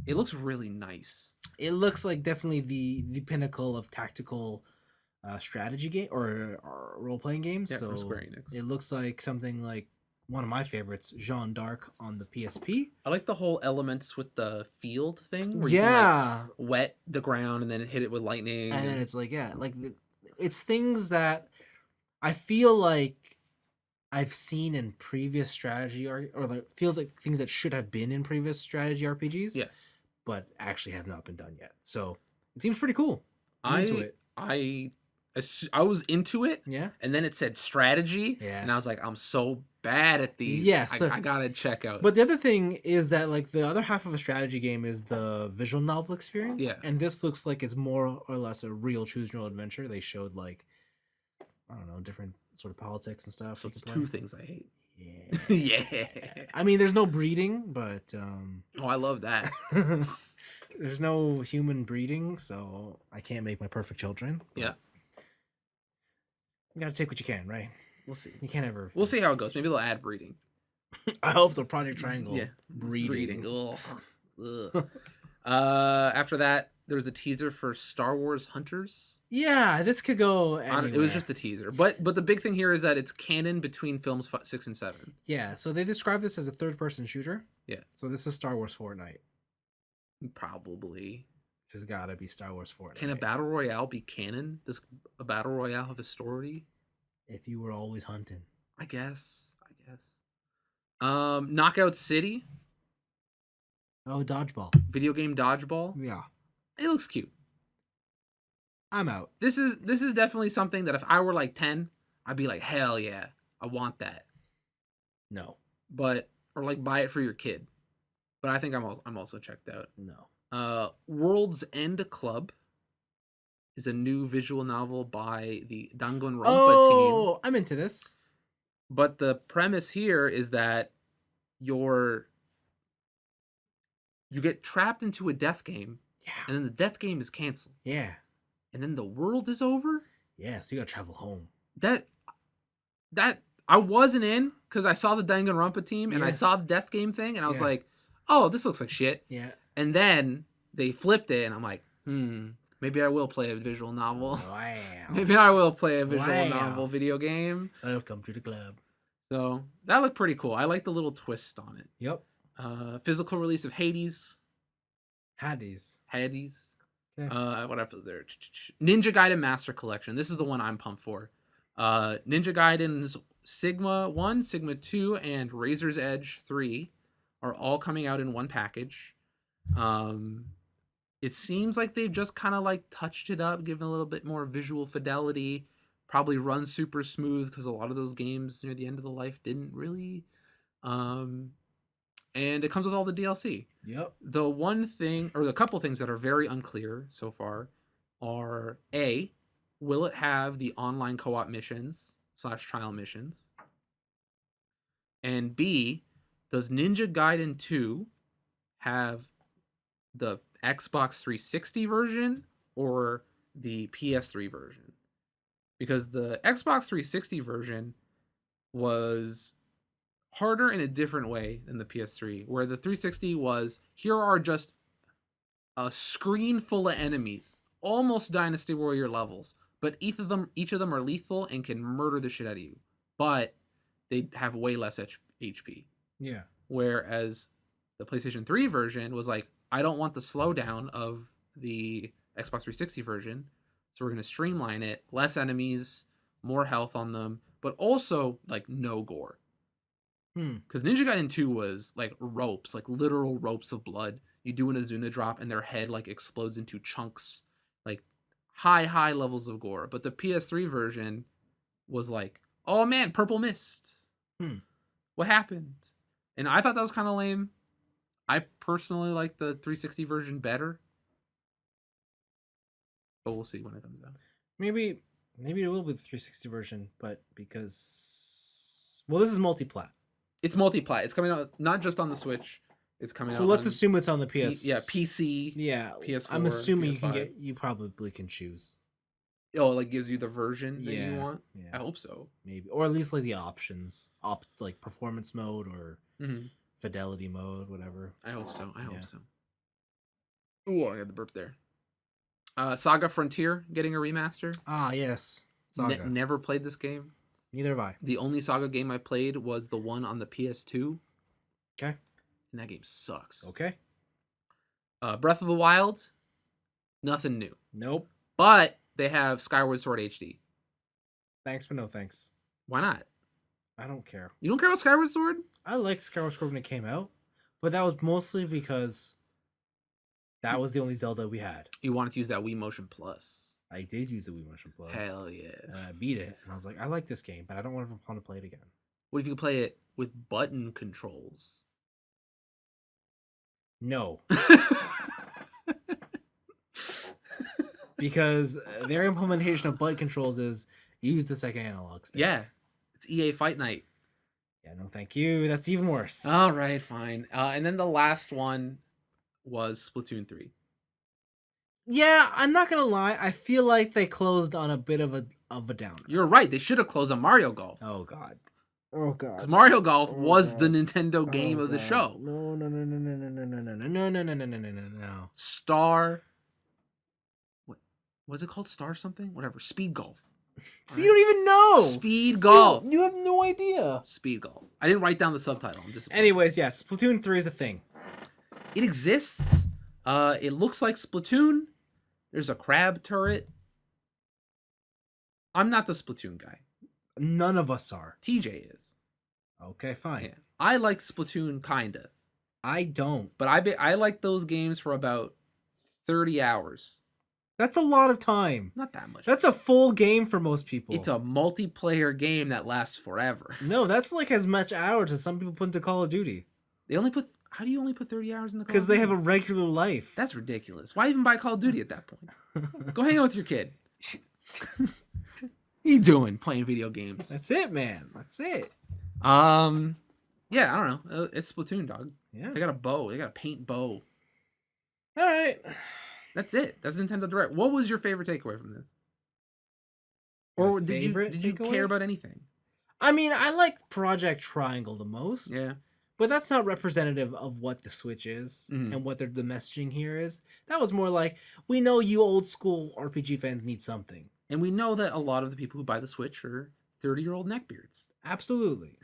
It looks really nice. It looks like definitely the pinnacle of tactical strategy game or role-playing games. Yeah, so from Square Enix. It looks like something like one of my favorites, Jeanne d'Arc on the PSP. I like the whole elements with the field thing. Where you can, like, wet the ground and then hit it with lightning. And then it's like, it's things that I feel like I've seen in previous strategy or like feels like things that should have been in previous strategy RPGs. Yes. But actually have not been done yet. So it seems pretty cool. I'm into it. I was into it. Yeah. And then it said strategy. Yeah. And I was like, I'm so bad at these. Yes. I gotta check out. But the other thing is that like the other half of a strategy game is the visual novel experience. Yeah. And this looks like it's more or less a real choose your own adventure. They showed like, I don't know, different sort of politics and stuff. So it's two things I hate. Yeah. Yeah. I mean, there's no breeding, but I love that. There's no human breeding, so I can't make my perfect children. Yeah. You gotta take what you can, right? We'll see. You can't ever. We'll see how it goes. Maybe they'll add breeding. I hope so. Project Triangle. Yeah. Breeding. Ugh. After that, there was a teaser for Star Wars Hunters. Yeah, this could go anywhere. It was just a teaser, but the big thing here is that it's canon between films 6 and 7. Yeah, so they describe this as a third-person shooter. Yeah. So this is Star Wars Fortnite. Probably. This has got to be Star Wars Fortnite. Can a battle royale be canon? Does a battle royale have a story? If you were always hunting. I guess. Knockout City. Oh, dodgeball. Video game dodgeball. Yeah. It looks cute. I'm out. This is definitely something that if I were like 10, I'd be like, hell yeah, I want that. No. Or like buy it for your kid. But I think I'm also checked out. No. World's End Club is a new visual novel by the Danganronpa team. Oh, I'm into this. But the premise here is that you get trapped into a death game. Yeah. And then the death game is canceled. Yeah. And then the world is over? Yeah, so you gotta travel home. That I wasn't in because I saw the Danganronpa team and I saw the death game thing and I was like, oh, this looks like shit. Yeah. And then they flipped it and I'm like, maybe I will play a visual novel. Wow. Maybe I will play a visual novel video game. Welcome to the club. So that looked pretty cool. I like the little twist on it. Yep. Physical release of Hades. Okay. What else is there? Ninja Gaiden Master Collection. This is the one I'm pumped for. Ninja Gaiden's Sigma 1, Sigma 2, and Razor's Edge 3 are all coming out in one package. It seems like they've just kind of like touched it up, given a little bit more visual fidelity. Probably run super smooth because a lot of those games near the end of the life didn't really. Um, and it comes with all the DLC. Yep. The one thing, or the couple things that are very unclear so far, are A, will it have the online co-op missions / trial missions? And B, does Ninja Gaiden 2 have the Xbox 360 version or the PS3 version? Because the Xbox 360 version was harder in a different way than the PS3, where the 360 was, here are just a screen full of enemies, almost Dynasty Warrior levels, but each of them are lethal and can murder the shit out of you, but they have way less HP. Yeah. Whereas the PlayStation 3 version was like, I don't want the slowdown of the Xbox 360 version, so we're going to streamline it, less enemies, more health on them, but also like no gore. Because Ninja Gaiden 2 was like ropes, like literal ropes of blood. You do an Azuna drop and their head like explodes into chunks, like high levels of gore. But the PS3 version was like, oh man, purple mist. What happened? And I thought that was kind of lame. I personally like the 360 version better. But we'll see when it comes out. Maybe it will be the 360 version, but because this is multi-plat. It's multi-plat. It's coming out not just on the Switch. It's coming out. So let's assume it's on the PS. PC. Yeah, PS4. I'm assuming PS5. you probably can choose. Oh, it like gives you the version that you want. Yeah. I hope so. Maybe, or at least like the options, like performance mode or fidelity mode, whatever. I hope so. I hope so. Ooh, I got the burp there. Saga Frontier getting a remaster. Ah, yes. Saga. Never played this game. Neither have I. The only Saga game I played was the one on the PS2. Okay. And that game sucks. Okay. Breath of the Wild, nothing new. Nope. But they have Skyward Sword HD. Thanks, but no thanks. Why not? I don't care. You don't care about Skyward Sword? I liked Skyward Sword when it came out, but that was mostly because that was the only Zelda we had. You wanted to use that Wii Motion Plus. I did use the Wii Motion Plus. Hell yeah. And I beat it, and I was like, I like this game, but I don't want to play it again. What if you could play it with button controls? No. Because their implementation of button controls is use the second analog stick. Yeah. It's EA Fight Night. Yeah, no thank you. That's even worse. All right, fine. And then the last one was Splatoon 3. Yeah, I'm not gonna lie. I feel like they closed on a bit of a downer. You're right. They should have closed on Mario Golf. Oh god. Oh god. Because Mario Golf was the Nintendo game of the show. No. Star. What was it called? Star something? Whatever. Speed Golf. So you don't even know. Speed Golf. You have no idea. Speed Golf. I didn't write down the subtitle. I'm disappointed. Anyways, yes, Splatoon 3 is a thing. It exists. It looks like Splatoon. There's a crab turret. I'm not the Splatoon guy. None of us are. TJ is. Okay, fine. Yeah. I like Splatoon kinda. I don't. But I like those games for about 30 hours. That's a lot of time. Not that much. That's a full game for most people. It's a multiplayer game that lasts forever. No, that's like as much hours as some people put into Call of Duty. How do you only put 30 hours in the Call of Because they Duty? have a regular life. That's ridiculous. Why even buy Call of Duty at that point? Go hang out with your kid. What are you doing? Playing video games. That's it, man. That's it. Yeah, I don't know. It's Splatoon, dog. Yeah. They got a bow. They got a paint bow. All right. That's it. That's Nintendo Direct. What was your favorite takeaway from this? Or did you care about anything? I mean, I like Project Triangle the most. Yeah. But that's not representative of what the Switch is and what the messaging here is. That was more like, we know you old school RPG fans need something. And we know that a lot of the people who buy the Switch are 30-year-old neckbeards. Absolutely.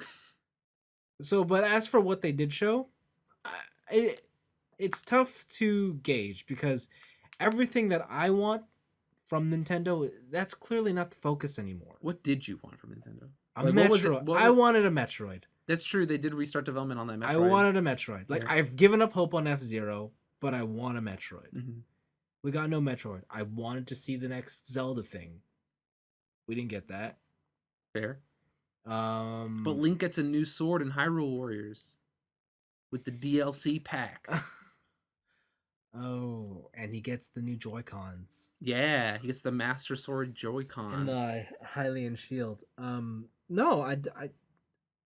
So, but as for what they did show, it's tough to gauge because everything that I want from Nintendo, that's clearly not the focus anymore. What did you want from Nintendo? I wanted a Metroid. That's true. They did restart development on that Metroid. I wanted a Metroid. Like, Yeah. I've given up hope on F-Zero, but I want a Metroid. Mm-hmm. We got no Metroid. I wanted to see the next Zelda thing. We didn't get that. Fair. But Um, Link gets a new sword in Hyrule Warriors with the DLC pack. oh, and he gets the new Joy-Cons Yeah, he gets the Master Sword Joy-Cons. and the Hylian shield. No, I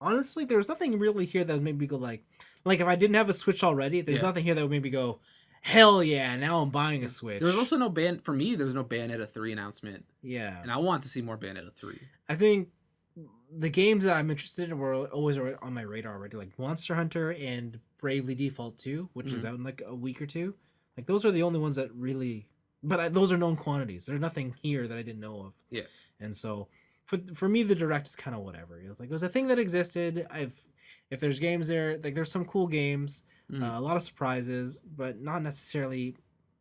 honestly, there's nothing really here that would make me go like if I didn't have a Switch already, there's nothing here that would make me go, hell yeah, now I'm buying a Switch. There was also no for me, there was no Bayonetta 3 announcement. Yeah. And I want to see more Bayonetta 3. I think the games that I'm interested in were always on my radar already, like Monster Hunter and Bravely Default 2, which is out in like a week or two. Like those are the only ones that really, but those are known quantities. There's nothing here that I didn't know of. Yeah. And so for me, the Direct is kind of whatever. It was a thing that existed. If there's games there, like there's some cool games, a lot of surprises, but not necessarily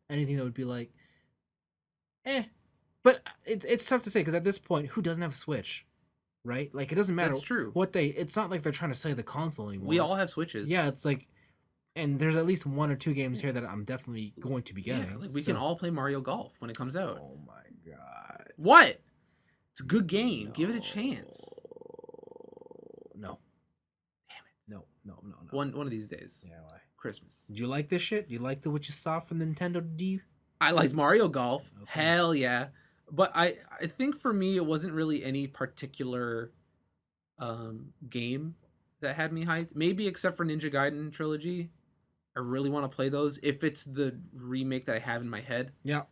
anything that would be like, eh. But it's tough to say because at this point, who doesn't have a Switch, right? Like it doesn't matter. That's true. It's not like they're trying to sell the console anymore. We all have Switches. Yeah, it's like, and there's at least 1 or 2 games here that I'm definitely going to be getting. Yeah, like we can all play Mario Golf when it comes out. Oh my god! What? It's a good game. No. Give it a chance. No. Damn it. No. One of these days. Yeah, why? Christmas. Do you like this shit? Do you like what you saw from the Nintendo D? I like Mario Golf. Okay. Hell yeah. But I think for me it wasn't really any particular game that had me hyped. Maybe except for Ninja Gaiden Trilogy. I really want to play those if it's the remake that I have in my head. Yeah.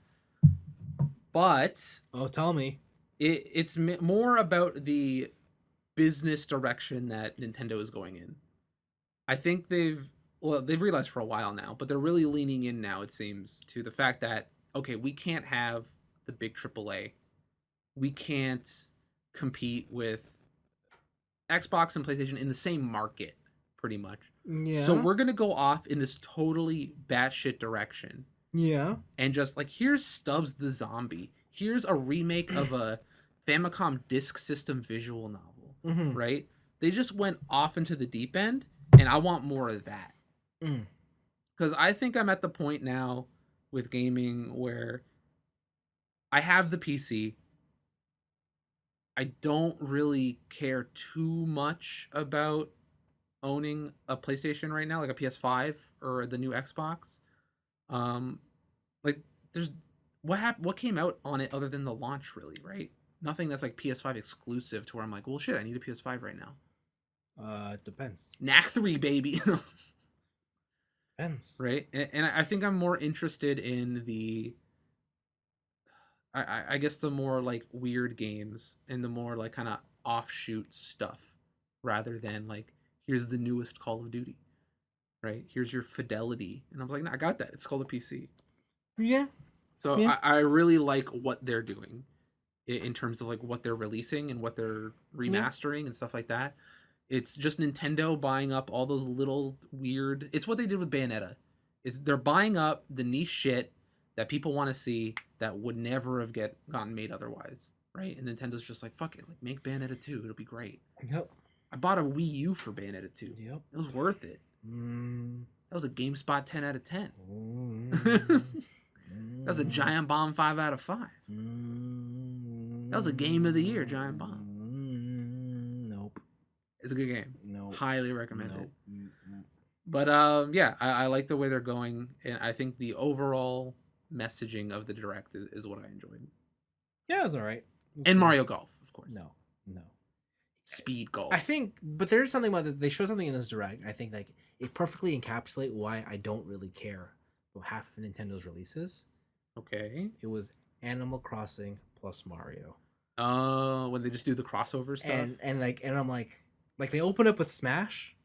But tell me. It's more about the business direction that Nintendo is going in. I think they've realized for a while now, but they're really leaning in now, it seems, to the fact that, okay, we can't have the big AAA. We can't compete with Xbox and PlayStation in the same market, pretty much. Yeah. So we're going to go off in this totally batshit direction. Yeah. And just like, here's Stubbs the Zombie. Here's a remake of a Famicom Disk System visual novel, right? They just went off into the deep end, and I want more of that. Because I think I'm at the point now with gaming where I have the PC. I don't really care too much about owning a PlayStation right now, like a PS5 or the new Xbox. Like there's what came out on it other than the launch, really, right? Nothing that's like PS5 exclusive to where I'm like, well, shit, I need a PS5 right now. It depends. Knack 3, baby. Depends. Right? And I think I'm more interested in the I guess the more like weird games and the more like kind of offshoot stuff rather than like, here's the newest Call of Duty, right? Here's your Fidelity. And I was like, nah, I got that. It's called a PC. Yeah. So Yeah. I really like what they're doing in terms of like what they're releasing and what they're remastering and stuff like that. It's just Nintendo buying up all those little weird... It's what they did with Bayonetta. They're buying up the niche shit that people want to see that would never have gotten made otherwise, right? And Nintendo's just like, fuck it, like make Bayonetta 2. It'll be great. Yep. I bought a Wii U for Bayonetta 2. Yep. It was worth it. That was a GameSpot 10 out of 10. That was a Giant Bomb 5 out of 5. That was a game of the year, Giant Bomb. Nope. It's a good game. No. Highly recommended. Nope. But yeah, I like the way they're going, and I think the overall messaging of the Direct is what I enjoyed. Yeah, it's all right. And Mario Golf, of course. No. Speed golf. I think, but there's something about this. They show something in this Direct. I think like it perfectly encapsulates why I don't really care about half of Nintendo's releases. Okay. It was Animal Crossing plus Mario. Oh, when they just do the crossover stuff. And I'm like they open up with Smash,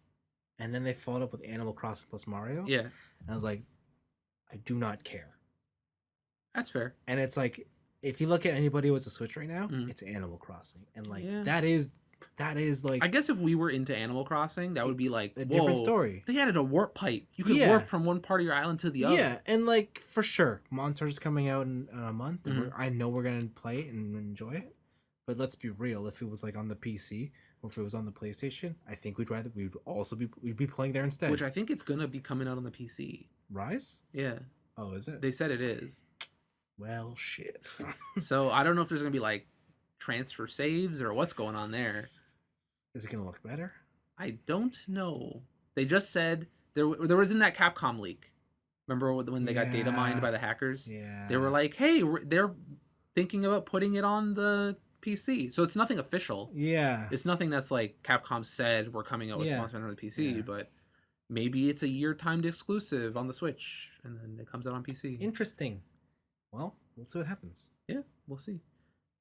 and then they followed up with Animal Crossing plus Mario. Yeah. And I was like, I do not care. That's fair. And it's like, if you look at anybody with a Switch right now, it's Animal Crossing, and like that is like, I guess if we were into Animal Crossing, that would be like a different story. They added a warp pipe. You could warp from one part of your island to the other. Yeah, and like for sure, Monsters is coming out in a month. And I know we're gonna play it and enjoy it. But let's be real. If it was like on the PC or if it was on the PlayStation, I think we'd be playing there instead. Which I think it's gonna be coming out on the PC. Rise? Yeah. Oh, is it? They said it is. Well, shit. So I don't know if there's gonna be like transfer saves or what's going on there. Is it gonna look better? I don't know. They just said there was in that Capcom leak. Remember when they got data mined by the hackers? Yeah. They were like, hey, they're thinking about putting it on the PC. So it's nothing official. Yeah. It's nothing that's like Capcom said we're coming out with Monster Hunter on the PC, but maybe it's a year timed exclusive on the Switch and then it comes out on PC. Interesting. Well, we'll see what happens. Yeah, we'll see.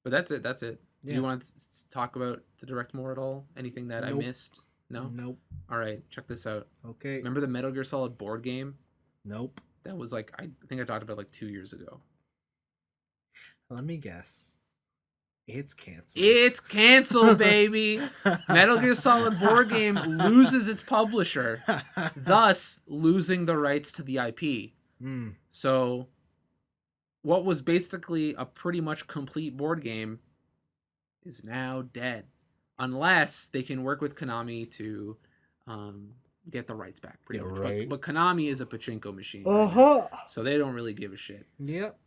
But that's it. Yeah. Do you want to talk about the Direct more at all? Anything that I missed? No? Nope. All right, check this out. Okay. Remember the Metal Gear Solid board game? Nope. That was like, I think I talked about it like 2 years ago. Let me guess. It's canceled. It's canceled, baby. Metal Gear Solid board game loses its publisher, thus losing the rights to the IP. So what was basically a pretty much complete board game is now dead. Unless they can work with Konami to get the rights back, pretty much. Right. But Konami is a pachinko machine. Uh-huh. So they don't really give a shit. Yep.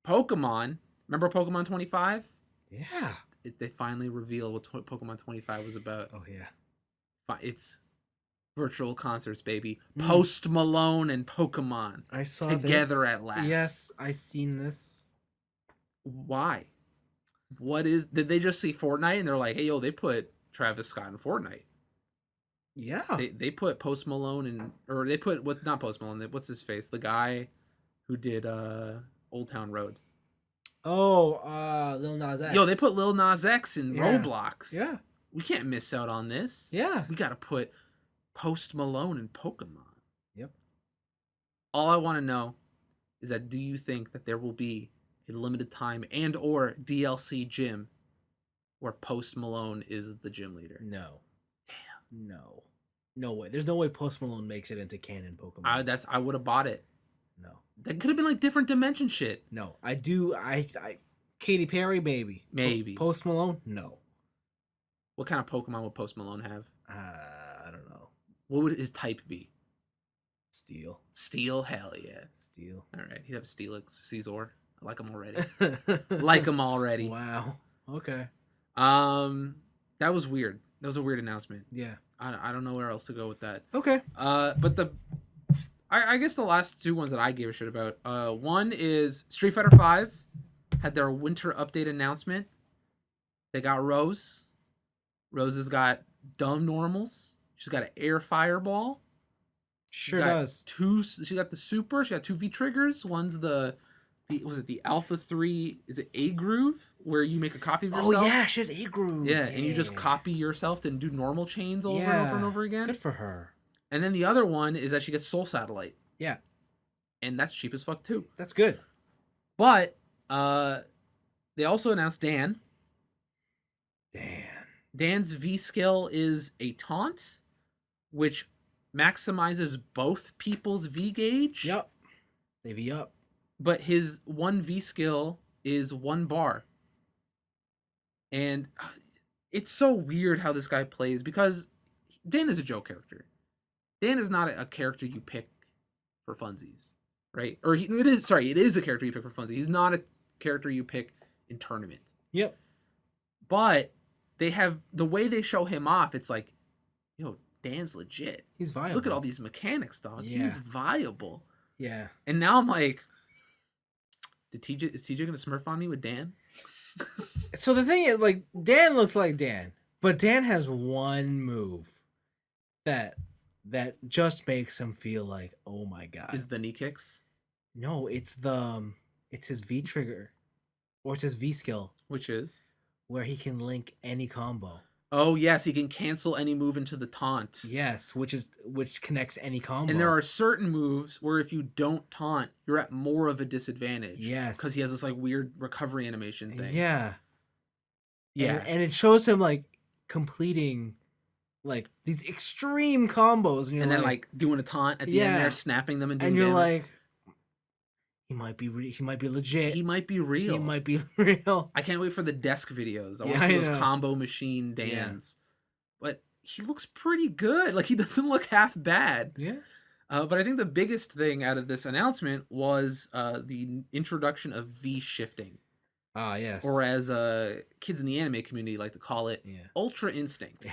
Pokemon. Remember Pokemon 25? Yeah. They finally revealed what Pokemon 25 was about. Oh, yeah. It's virtual concerts, baby. Post Malone and Pokemon. I saw together this. At last. Yes, I seen this. Why? Did they just see Fortnite and they're like, hey, yo, they put Travis Scott in Fortnite? Yeah. They put Post Malone or they put, not Post Malone, what's his face? The guy who did Old Town Road. Oh, Lil Nas X. Yo, they put Lil Nas X in Roblox. Yeah. We can't miss out on this. Yeah. We got to put Post Malone in Pokemon. Yep. All I want to know is that do you think that there will be a limited time and or DLC gym where Post Malone is the gym leader? No. Damn. No. No way. There's no way Post Malone makes it into canon Pokemon. I would have bought it. No. That could have been like different dimension shit. No. I Katy Perry, maybe. Maybe. Post Malone? No. What kind of Pokemon would Post Malone have? I don't know. What would his type be? Steel. Steel? Hell yeah. Steel. All right. He'd have a Steelix, Caesar. I like him already. Like him already. Wow. Okay. That was weird. That was a weird announcement. Yeah. I don't know where else to go with that. Okay. But I guess the last two ones that I gave a shit about. One is Street Fighter V had their winter update announcement. They got Rose. Rose has got dumb normals. She's got an air fireball. Sure does. She got the super. She got 2 V triggers. One's the Alpha 3? Is it A Groove where you make a copy of yourself? Oh yeah, she has A Groove. Yeah, and you just copy yourself and do normal chains over and over and over again. Good for her. And then the other one is that she gets Soul Satellite. Yeah. And that's cheap as fuck too. That's good. But they also announced Dan. Dan's V skill is a taunt, which maximizes both people's V gauge. Yep. They V up. But his 1 V skill is 1 bar. And it's so weird how this guy plays because Dan is a joke character. Dan is not a character you pick for funsies, right? Or it is a character you pick for funsies. He's not a character you pick in tournament. Yep. But they have the way they show him off. It's like, yo, Dan's legit. He's viable. Look at all these mechanics, dog. Yeah. He's viable. Yeah. And now I'm like, is TJ gonna smurf on me with Dan? So the thing is, like, Dan looks like Dan, but Dan has one move that just makes him feel like, oh my god. Is the knee kicks? No, it's his V trigger, or it's his V skill, Which is where he can link any combo. Oh yes, he can cancel any move into the taunt. Yes, which connects any combo. And there are certain moves where if you don't taunt, you're at more of a disadvantage. Yes, because he has this like weird recovery animation thing. Yeah. Yeah. And it shows him like completing like these extreme combos, and then like doing a taunt at the end there, snapping them and doing. And you're damage. like, he might be legit. He might be real. He might be real. I can't wait for the desk videos. I want to see those combo machine Dans. Yeah. But he looks pretty good. Like he doesn't look half bad. Yeah. But I think the biggest thing out of this announcement was the introduction of V shifting, Ah, yes. or as kids in the anime community like to call it, Yeah. Ultra Instinct.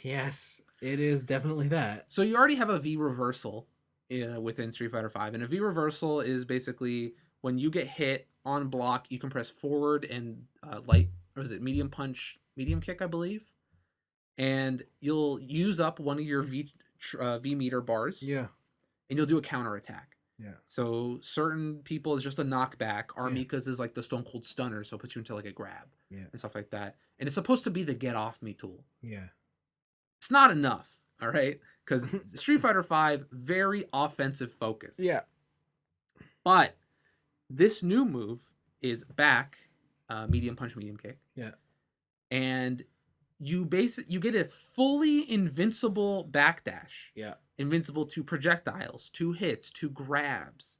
Yes, it is definitely that. So you already have a V reversal within Street Fighter V, and a V reversal is basically when you get hit on block, you can press forward and light, or is it medium punch, medium kick, I believe, and you'll use up one of your V meter bars. Yeah. And you'll do a counter attack. Yeah. So certain people is just a knockback. Armika's is like the Stone Cold Stunner, so it puts you into like a grab. Yeah. And stuff like that. And it's supposed to be the get off me tool. Yeah. It's not enough, all right? Because Street Fighter V, very offensive focus. Yeah. But this new move is back, medium punch, medium kick. Yeah. And you get a fully invincible backdash. Yeah. Invincible to projectiles, to hits, to grabs,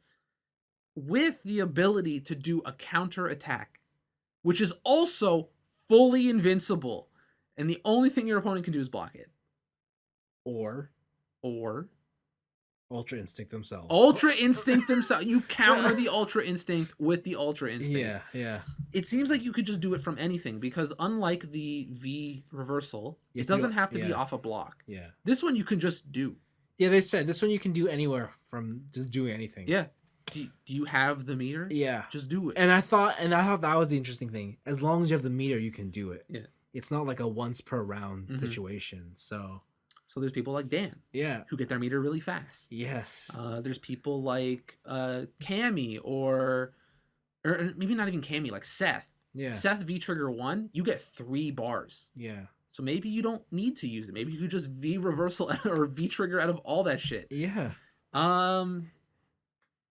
with the ability to do a counter attack, which is also fully invincible, and the only thing your opponent can do is block it. Or Ultra Instinct themselves. You counter the Ultra Instinct with the Ultra Instinct. Yeah, yeah. It seems like you could just do it from anything, because unlike the V reversal, it doesn't have to be off a block. Yeah. This one you can just do. Yeah, they said this one you can do anywhere from just doing anything. Yeah. Do you have the meter? Yeah. Just do it. And I thought that was the interesting thing. As long as you have the meter, you can do it. Yeah. It's not like a once per round situation. So there's people like Dan. Yeah. Who get their meter really fast. Yes. There's people like Cammy or maybe not even Cammy, like Seth. Yeah. Seth V Trigger 1, you get 3 bars. Yeah. So maybe you don't need to use it. Maybe you could just V reversal or V trigger out of all that shit. Yeah.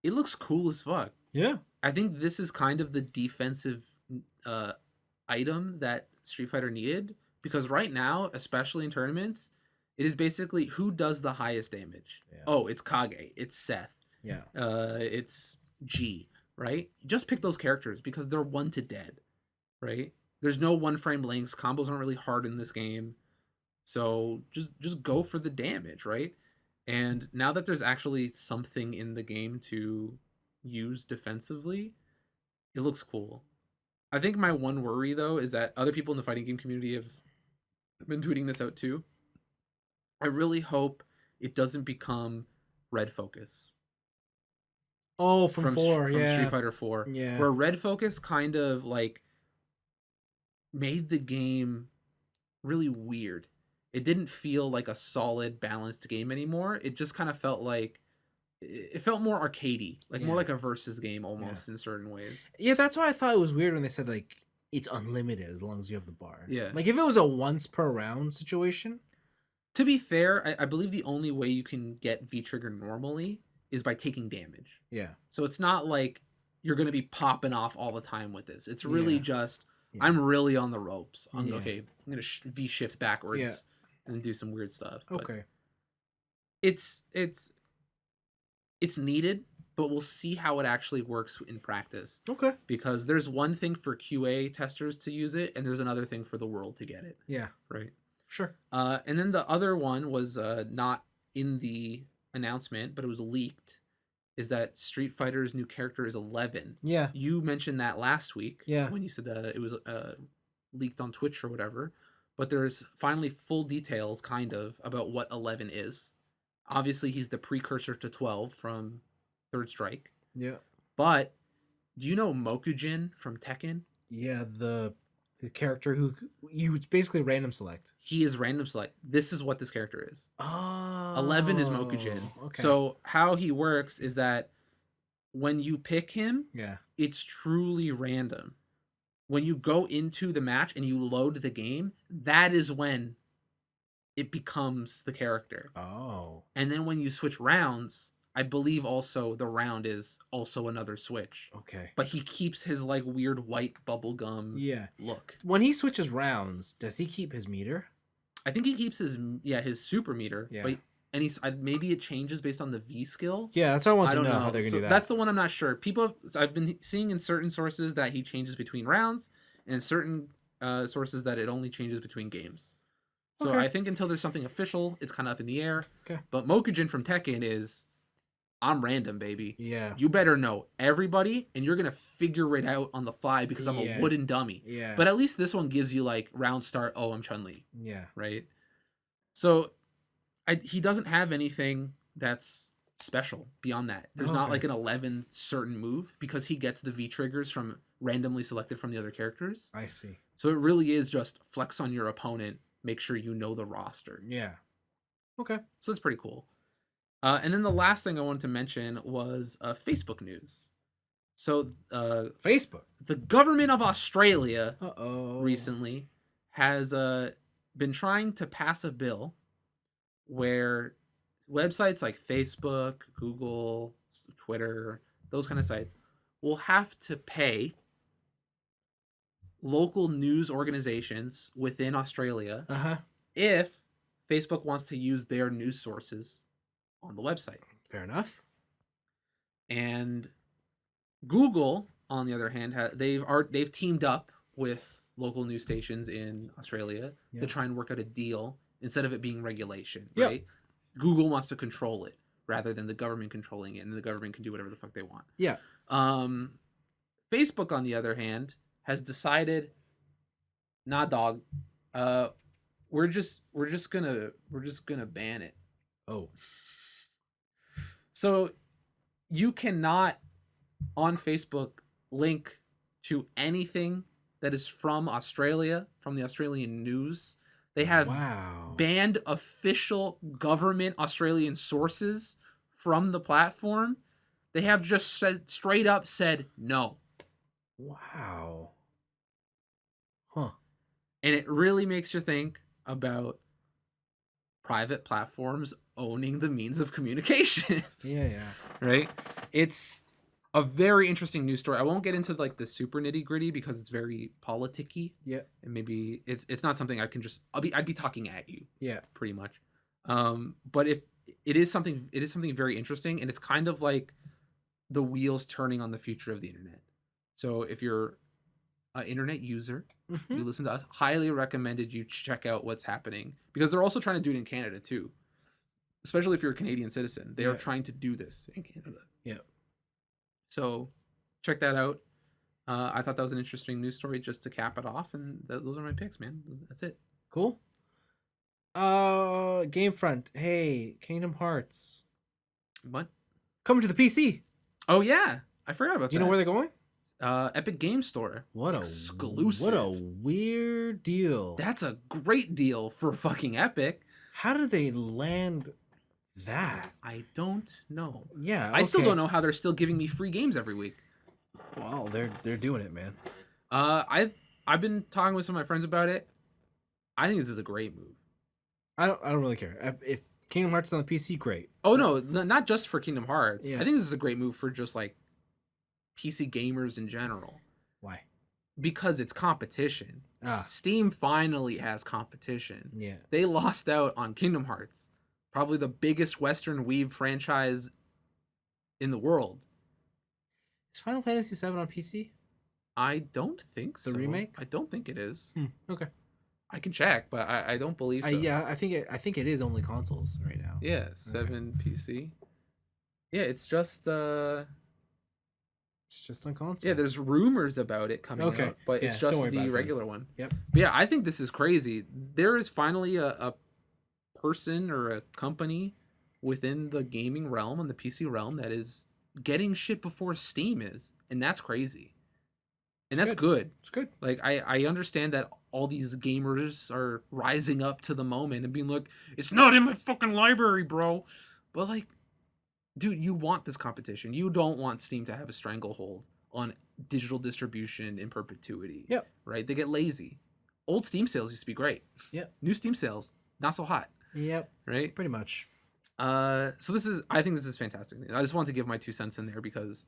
It looks cool as fuck. Yeah. I think this is kind of the defensive item that Street Fighter needed, because right now, especially in tournaments, it is basically who does the highest damage. Yeah. Oh, it's Kage, it's Seth. Yeah. It's G, right? Just pick those characters because they're 1 to dead, right? There's no one frame links. Combos aren't really hard in this game. So just go for the damage, right? And now that there's actually something in the game to use defensively, it looks cool. I think my one worry, though, is that other people in the fighting game community have been tweeting this out too. I really hope it doesn't become Red Focus. Oh, from Street Fighter 4. Yeah. Where Red Focus kind of like made the game really weird. It didn't feel like a solid, balanced game anymore. It just kind of felt like it felt more arcadey, like more like a versus game almost in certain ways. Yeah, that's why I thought it was weird when they said like it's unlimited as long as you have the bar. Yeah. Like if it was a once per round situation. To be fair, I believe the only way you can get V trigger normally is by taking damage. Yeah. So it's not like you're going to be popping off all the time with this. It's really just I'm really on the ropes. Okay, I'm going to V shift backwards and do some weird stuff. But okay. It's needed, but we'll see how it actually works in practice. Okay. Because there's one thing for QA testers to use it, and there's another thing for the world to get it. Yeah. Right. Sure. And then the other one was not in the announcement, but it was leaked, is that Street Fighter's new character is 11. Yeah. You mentioned that last week. Yeah. When you said that it was leaked on Twitch or whatever. But there's finally full details, kind of, about what 11 is. Obviously, he's the precursor to 12 from Third Strike. Yeah. But do you know Mokujin from Tekken? Yeah, the character who you basically random select. He is random select. This is what this character is. Oh. 11 is Mokujin. Okay. So how he works is that when you pick him, it's truly random. When you go into the match and you load the game, that is when it becomes the character. Oh. And then when you switch rounds, I believe also the round is also another switch. Okay. But he keeps his like weird white bubblegum look. When he switches rounds, does he keep his meter? I think he keeps his super meter. Yeah. But maybe it changes based on the V skill. Yeah, that's what I want to know how they're gonna do that. That's the one I'm not sure. I've been seeing in certain sources that he changes between rounds, and in certain sources that it only changes between games. So Okay. I think until there's something official, it's kind of up in the air. Okay. But Mokujin from Tekken is, I'm random, baby. Yeah. You better know everybody, and you're gonna figure it out on the fly because I'm Yeah. a wooden dummy. Yeah. But at least this one gives you like round start. Oh, I'm Chun-Li, Yeah. right? So he doesn't have anything that's special beyond that. There's not Okay. like an 11 certain move because he gets the V triggers from randomly selected from the other characters. I see. So it really is just flex on your opponent, make sure you know the roster. Yeah. Okay. So that's pretty cool. And then the last thing I wanted to mention was Facebook news. So Facebook. the government of Australia Uh-oh. recently has been trying to pass a bill where websites like Facebook, Google, Twitter, those kind of sites will have to pay local news organizations within Australia Uh-huh. if Facebook wants to use their news sources on the website. Fair enough. And Google, on the other hand, they've teamed up with local news stations in Australia to try and work out a deal instead of it being regulation, right? Google wants to control it rather than the government controlling it, and the government can do whatever the fuck they want. Yeah. Facebook, on the other hand, has decided, nah, dog, we're just gonna ban it. Oh. So you cannot on Facebook link to anything that is from Australia, from the Australian news. They have banned official government Australian sources from the platform. They have just straight up said no. Wow. Huh. And it really makes you think about private platforms owning the means of communication. Yeah. Right? It's a very interesting news story. I won't get into like the super nitty gritty because it's very politicky. Yeah. And maybe it's not something I can just I'd be talking at you. Yeah. Pretty much. But if it is something very interesting, and it's kind of like the wheels turning on the future of the internet. So if you're an internet user, you listen to us, highly recommended you check out what's happening, because they're also trying to do it in Canada too. Especially if you're a Canadian citizen. They are trying to do this in Canada. Yeah. So check that out. I thought that was an interesting news story just to cap it off, and those are my picks, man. That's it. Cool. Gamefront. Hey, Kingdom Hearts. What? Coming to the PC. Oh yeah, I forgot about that. Do you know where they're going? Epic Game Store. What exclusive. What a weird deal. That's a great deal for fucking Epic. How did they land that? I don't know. Yeah, I still don't know how they're still giving me free games every week. Well, they're doing it, man. I've been talking with some of my friends about it. I think this is a great move. I don't really care. If Kingdom Hearts is on the PC, great. Oh no, not just for Kingdom Hearts. Yeah. I think this is a great move for just like PC gamers in general. Why? Because it's competition. Steam finally has competition. Yeah. They lost out on Kingdom Hearts, probably the biggest Western weeb franchise in the world. Is Final Fantasy VII on PC? I don't think so. The remake? I don't think it is. Okay. I can check, but I don't believe so. Yeah, I think it is only consoles right now. Yeah, 7 PC. Yeah, it's just on console. Yeah, there's rumors about it coming out, but it's just the regular one. Yep. But yeah, I think this is crazy. There is finally a person or a company within the gaming realm and the PC realm that is getting shit before Steam is, and that's crazy. And that's good. It's good. Like I understand that all these gamers are rising up to the moment and being like, it's not in my fucking library, bro. But like, dude, you want this competition. You don't want Steam to have a stranglehold on digital distribution in perpetuity. Yep. Right? They get lazy. Old Steam sales used to be great. Yep. New Steam sales, not so hot. Yep. Right? Pretty much. So I think this is fantastic. I just wanted to give my 2 cents in there because,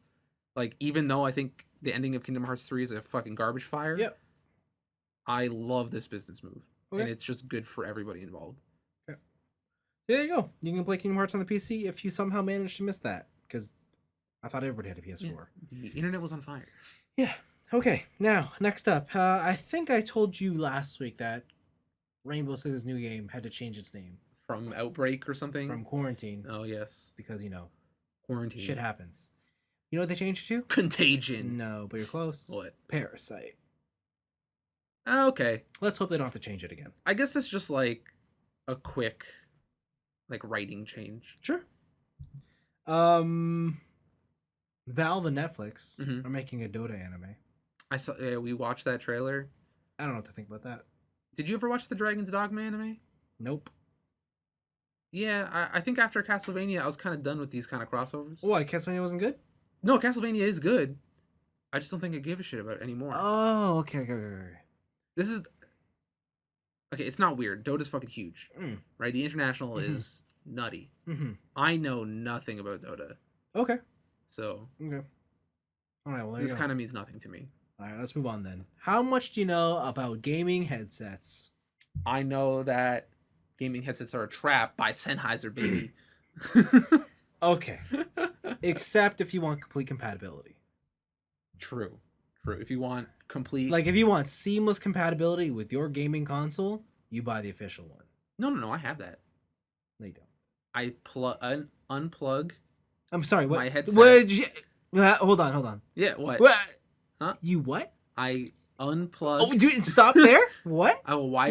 like, even though I think the ending of Kingdom Hearts 3 is a fucking garbage fire, yep, I love this business move. Okay. And it's just good for everybody involved. Okay. There you go. You can play Kingdom Hearts on the PC if you somehow managed to miss that, because I thought everybody had a PS4. Yeah, the internet was on fire. Yeah. Okay. Now, next up, I think I told you last week that Rainbow Six's new game had to change its name From Outbreak or something. from Quarantine Oh yes, because Quarantine. shit happens. You know what they changed it to? Contagion. No, but you're close. What? Parasite. Okay. Let's hope they don't have to change it again. I guess that's just like a quick, like writing change. Sure. Valve and Netflix are making a Dota anime. I saw. Yeah, we watched that trailer. I don't know what to think about that. Did you ever watch the Dragon's Dogma anime? Nope. Yeah, I think after Castlevania, I was kind of done with these kind of crossovers. Why? Castlevania wasn't good? No, Castlevania is good. I just don't think I give a shit about it anymore. Oh, okay. This is... Okay, it's not weird. Dota's fucking huge. Right? The International is nutty. I know nothing about Dota. Okay. So... Okay. All right, well, this kind of means nothing to me. All right, let's move on then. How much do you know about gaming headsets? I know that gaming headsets are a trap by Sennheiser, baby. Okay. Except if you want complete compatibility. True. If you want complete... Like, if you want seamless compatibility with your gaming console, you buy the official one. No, I have that. No, you don't. I unplug... I'm sorry, what? My headset. Hold on. Yeah, what? Huh? You what? I unplug... Oh, dude, stop there? What? I will wire...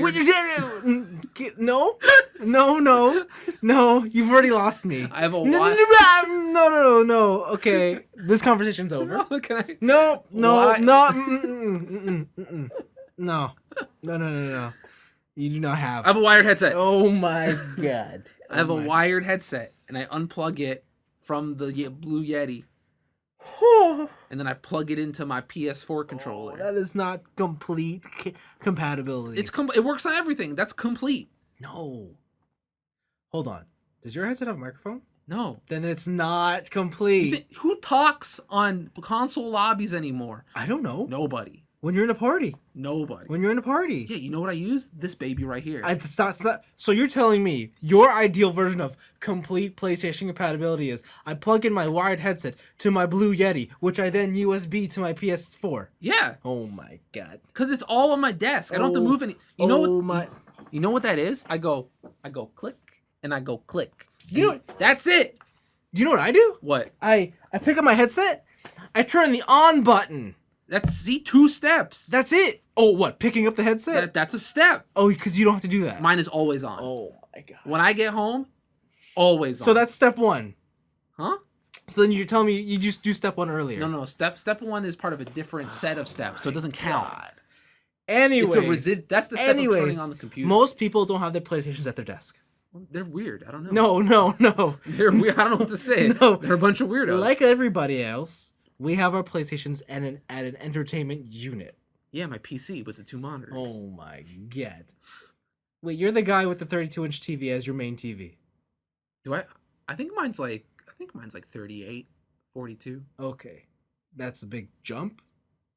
No, you've already lost me. I have a No. Okay, this conversation's over. Can I... No. Why? No. You do not have. I have a wired headset. Oh my god. I have a wired headset, and I unplug it from the Blue Yeti, and then I plug it into my PS4 controller. Oh, that is not complete compatibility. It works on everything. That's complete. No. Hold on. Does your headset have a microphone? No. Then it's not complete. Who talks on console lobbies anymore? I don't know. Nobody. When you're in a party. Nobody. When you're in a party. Yeah, you know what I use? This baby right here. So you're telling me your ideal version of complete PlayStation compatibility is I plug in my wired headset to my Blue Yeti, which I then USB to my PS4. Yeah. Oh my god. Because it's all on my desk. I don't have to move any. You know what that is? I go click and I go click. That's it. Do you know what I do? What? I pick up my headset. I turn the on button. That's 2 steps. That's it. Oh, what? Picking up the headset? That's a step. Oh, because you don't have to do that. Mine is always on. Oh my god. When I get home, always on. So that's step 1. Huh? So then you're telling me you just do step 1 earlier. No. Step 1 is part of a different set of steps, so it doesn't count. Anyway, that's the step of turning on the computer. Most people don't have their PlayStations at their desk. Well, they're weird. I don't know. No. They're weird. I don't know what to say. No. They're a bunch of weirdos. Like everybody else, we have our PlayStations at an entertainment unit. Yeah, my PC with the 2 monitors. Oh my god. Wait, you're the guy with the 32-inch TV as your main TV. Do I? I think mine's like 38, 42. Okay. That's a big jump.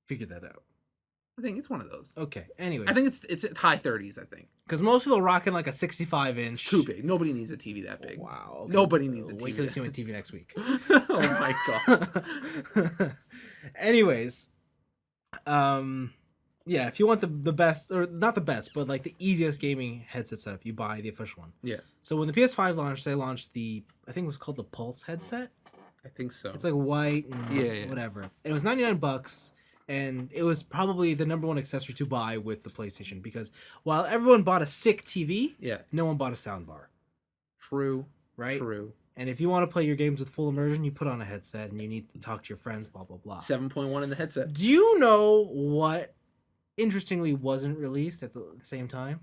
Figure that out. I think it's one of those. Okay. Anyway. I think it's at high 30s, I think. Because most people are rocking like a 65-inch. It's too big. Nobody needs a TV that big. Wow. Okay. Nobody needs a TV. Wait till you see my TV next week. Oh my god. Anyways, yeah, if you want the best, or not the best, but like the easiest gaming headset setup, you buy the official one. Yeah. So when the PS5 launched, they launched I think it was called the Pulse headset. I think so. It's like white and yeah. whatever. It was $99, and it was probably the #1 accessory to buy with the PlayStation, because while everyone bought a sick TV, no one bought a soundbar. True. Right? True. And if you want to play your games with full immersion, you put on a headset and you need to talk to your friends, blah, blah, blah. 7.1 in the headset. Do you know what, interestingly, wasn't released at the same time?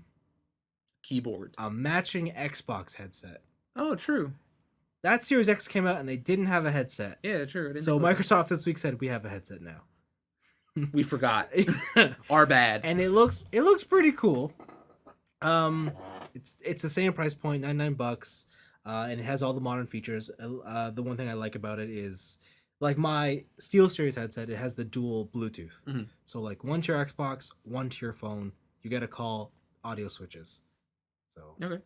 Keyboard. A matching Xbox headset. Oh, true. That Series X came out and they didn't have a headset. Yeah, true. So Microsoft this week said we have a headset now. We forgot. Our bad. And it looks pretty cool. It's the same price point, $99. And it has all the modern features. The one thing I like about it is, like my SteelSeries headset, it has the dual Bluetooth. Mm-hmm. So like one to your Xbox, one to your phone. You get a call, audio switches. So okay.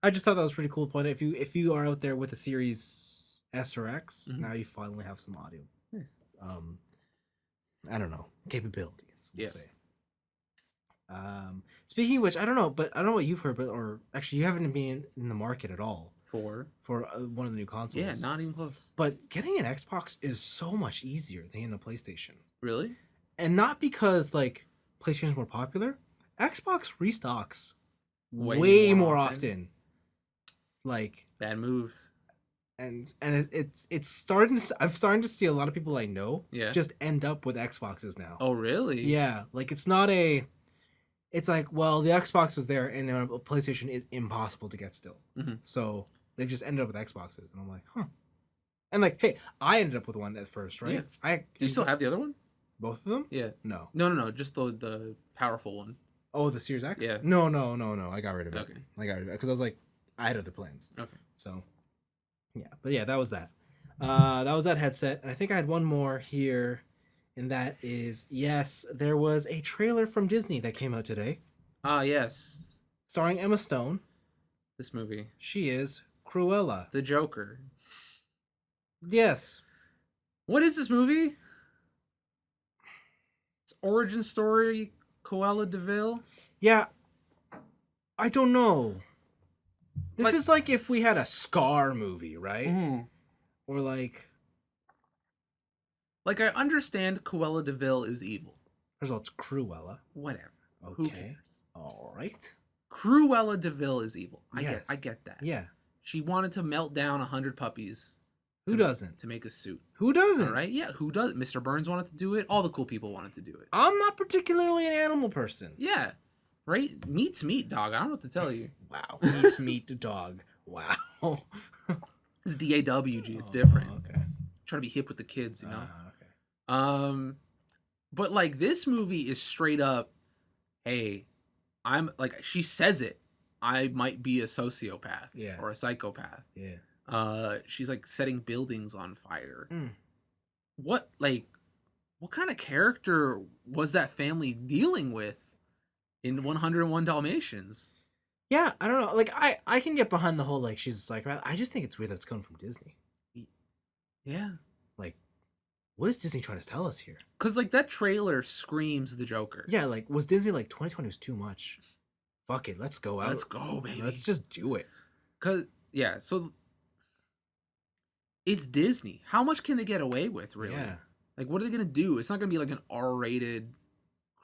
I just thought that was pretty cool point. If you are out there with a Series S or X, now you finally have some audio. Nice. I don't know, capabilities. We'll say. Speaking of which, I don't know, but I don't know what you've heard, but or actually, you haven't been in the market at all For for one of the new consoles. yeah, not even close. But getting an Xbox is so much easier than a PlayStation, Really? and not because like PlayStation's more popular. Xbox restocks way more often. Like Bad move. and it's starting to, I'm starting to see a lot of people I know just end up with Xboxes now. Oh, really? Yeah, like it's not a it's like, well, the Xbox was there and a PlayStation is impossible to get still. Mm-hmm. So they've just ended up with Xboxes and I'm like, huh. And like, hey, I ended up with one at first, right? Yeah. Do you still have the other one? Both of them? Yeah. No. No, just the powerful one. Oh, the Series X? Yeah. No. I got rid of it. Okay. I got rid of it because I was like, I had other plans. Okay. So, yeah. But yeah, that was that. That was that headset. And I think I had one more here. And that is, yes, there was a trailer from Disney that came out today. Ah, yes. Starring Emma Stone. This movie. She is Cruella. The Joker. Yes. What is this movie? It's origin story, Cruella de Vil. Yeah. I don't know. This is like if we had a Scar movie, right? Mm. Or like I understand Cruella de Vil is evil. First of all, it's Cruella. Whatever. Okay. Who cares? All right. Cruella de Vil is evil. I get that. Yeah. She wanted to melt down 100 puppies. Who doesn't? To make a suit. Who doesn't? All right. Yeah. Who does? Mr. Burns wanted to do it. All the cool people wanted to do it. I'm not particularly an animal person. Yeah. Right. Meat's meat, dog. I don't know what to tell you. Wow. Meat's meat, dog. Wow. It's DAWG. It's different. Okay. Trying to be hip with the kids, you know. Okay. But like this movie is straight up. Hey, I'm like she says it. I might be a sociopath. Yeah. Or a psychopath. Yeah. She's like setting buildings on fire. Mm. What kind of character was that family dealing with in 101 Dalmatians? Yeah, I don't know. Like I can get behind the whole like she's a psychopath. I just think it's weird that it's coming from Disney. Yeah. Like, what is Disney trying to tell us here? Cause like that trailer screams the Joker. Yeah, like was Disney like 2020 was too much? Fuck it, let's go out. Let's go, baby. Let's just do it. Cause yeah, so it's Disney. How much can they get away with, really? Yeah. Like, what are they gonna do? It's not gonna be like an R-rated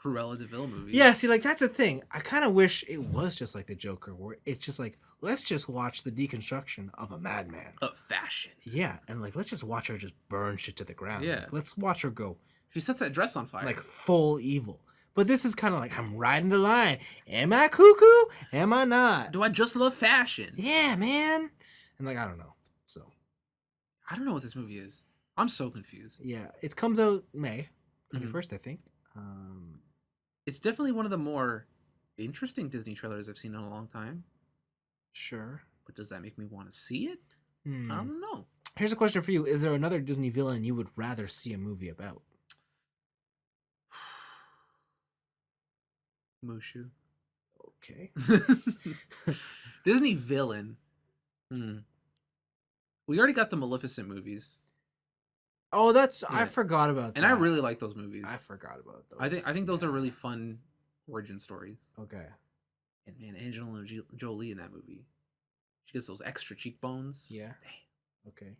Cruella de Vil movie. Yeah, see, like that's the thing. I kind of wish it was just like the Joker, where it's just like let's just watch the deconstruction of a madman. Of fashion. Yeah, and like let's just watch her just burn shit to the ground. Yeah. Like, let's watch her go She sets that dress on fire. like full evil. But this is kind of like I'm riding the line. Am I cuckoo? Am I not? Do I just love fashion? Yeah, man. And like I don't know. So I don't know what this movie is. I'm so confused. yeah, it comes out May 21st, I think. It's definitely one of the more interesting Disney trailers I've seen in a long time. Sure. But does that make me want to see it? I don't know. Here's a question for you. Is there another Disney villain you would rather see a movie about? Mushu. Okay. Disney villain. We already got the Maleficent movies. Oh, that's Yeah. I forgot about that. And I really like those movies. I forgot about those. I think those are really fun origin stories. Okay. And man, Angelina Jolie in that movie. She gets those extra cheekbones. Yeah. Damn. Okay.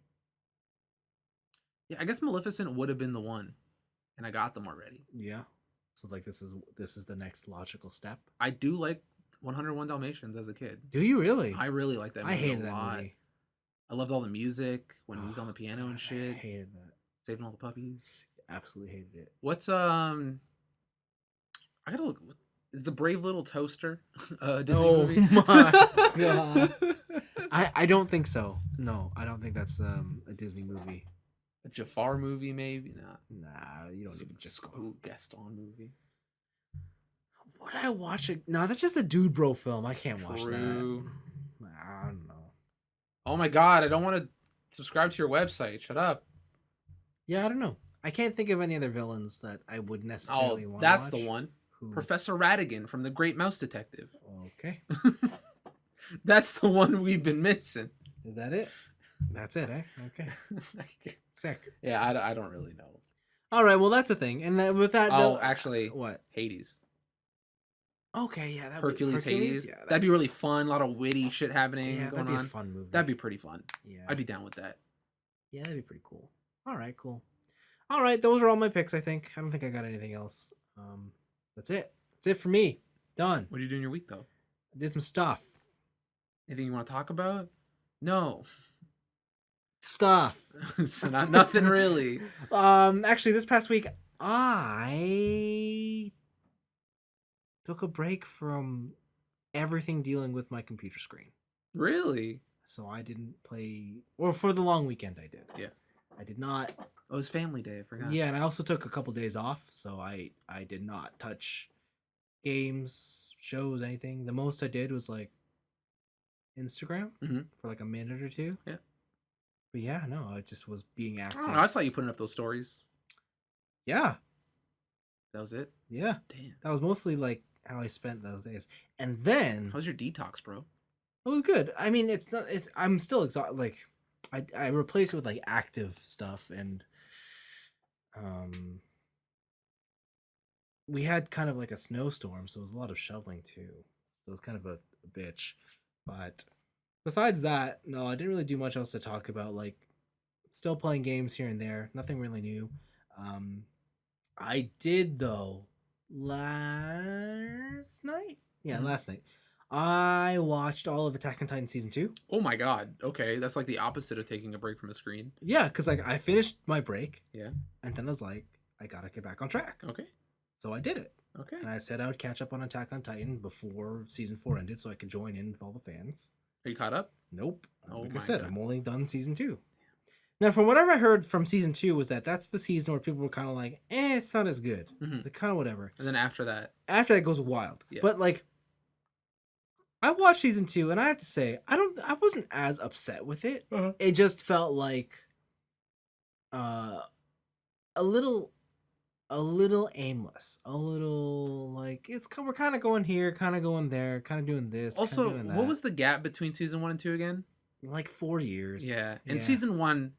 Yeah, I guess Maleficent would have been the one. And I got them already. Yeah. So like this is the next logical step. I do like 101 Dalmatians as a kid. Do you really? I really like that movie. I hated a that lot. movie. I loved all the music when he's on the piano and shit. I hated that. Saving all the puppies. Absolutely hated it. What's I gotta look. Is the Brave Little Toaster a Disney movie? My God. I don't think so. No, I don't think that's a Disney movie. A Jafar movie, maybe? Nah, you don't even just Ooh, Gaston movie. Would I watch it? No, that's just a dude bro film. I can't watch True. that. I don't know. Oh my God, I don't want to subscribe to your website. Shut up. Yeah, I don't know. I can't think of any other villains that I would necessarily want to that's watch. the one. Who? Professor Radigan from The Great Mouse Detective. Okay. That's the one we've been missing. Is that it? That's it, eh? Okay. Sick. Yeah, I don't really know. All right, well, that's a thing. And then with that... Oh, actually, What? Hades. Okay, yeah, that'd Hercules, be Hades. Yeah, That'd be really fun. A lot of witty shit happening yeah, going that'd be a on. fun movie. That'd be pretty fun. Yeah, I'd be down with that. yeah, that'd be pretty cool. All right, cool. All right, those are all my picks. I think. I don't think I got anything else. That's it. That's it for me. Done. What are you doing your week though? I did some stuff. Anything you want to talk about? No. Stuff. So nothing really. Actually, this past week I took a break from everything dealing with my computer screen. Really? So I didn't play, or for the long weekend I did. Yeah. I did not. Oh, it was family day. I forgot. Yeah, and I also took a couple days off, so I did not touch games, shows, anything. The most I did was like Instagram for like a minute or two. Yeah. But yeah, no, I just was being I active. don't know. I saw you putting up those stories. Yeah. That was it? Yeah. Damn. That was mostly like how I spent those days. And then How's your detox, bro? it was good. I mean, it's not. It's. I'm still exhausted. Like, I replaced it with like active stuff, and we had kind of like a snowstorm, so it was a lot of shoveling too. So it was kind of a bitch. But besides that, no, I didn't really do much else to talk about. Like, still playing games here and there. Nothing really new. I did though last night. Yeah, last night. I watched all of Attack on Titan season 2. Oh my god. Okay, that's like the opposite of taking a break from a screen. Yeah, because like I finished my break. Yeah. And then I was like, I gotta get back on track. Okay. So I did it. Okay. And I said I would catch up on Attack on Titan before season 4 ended, so I could join in with all the fans. Are you caught up? Nope. Oh like my I said, God. I'm only done season 2. Now, from whatever I heard from season 2 was that that's the season where people were kind of like, it's not as good. Mhm. Like, kind of whatever. And then after that. After that goes wild. Yeah. But like, I watched season 2, and I have to say, I wasn't as upset with it. It just felt like, a little aimless, a little like we're kind of going here, kind of going there, kind of doing this. Also, doing that. what was the gap between season 1 and 2 again? Like 4 years? Yeah. And season 1,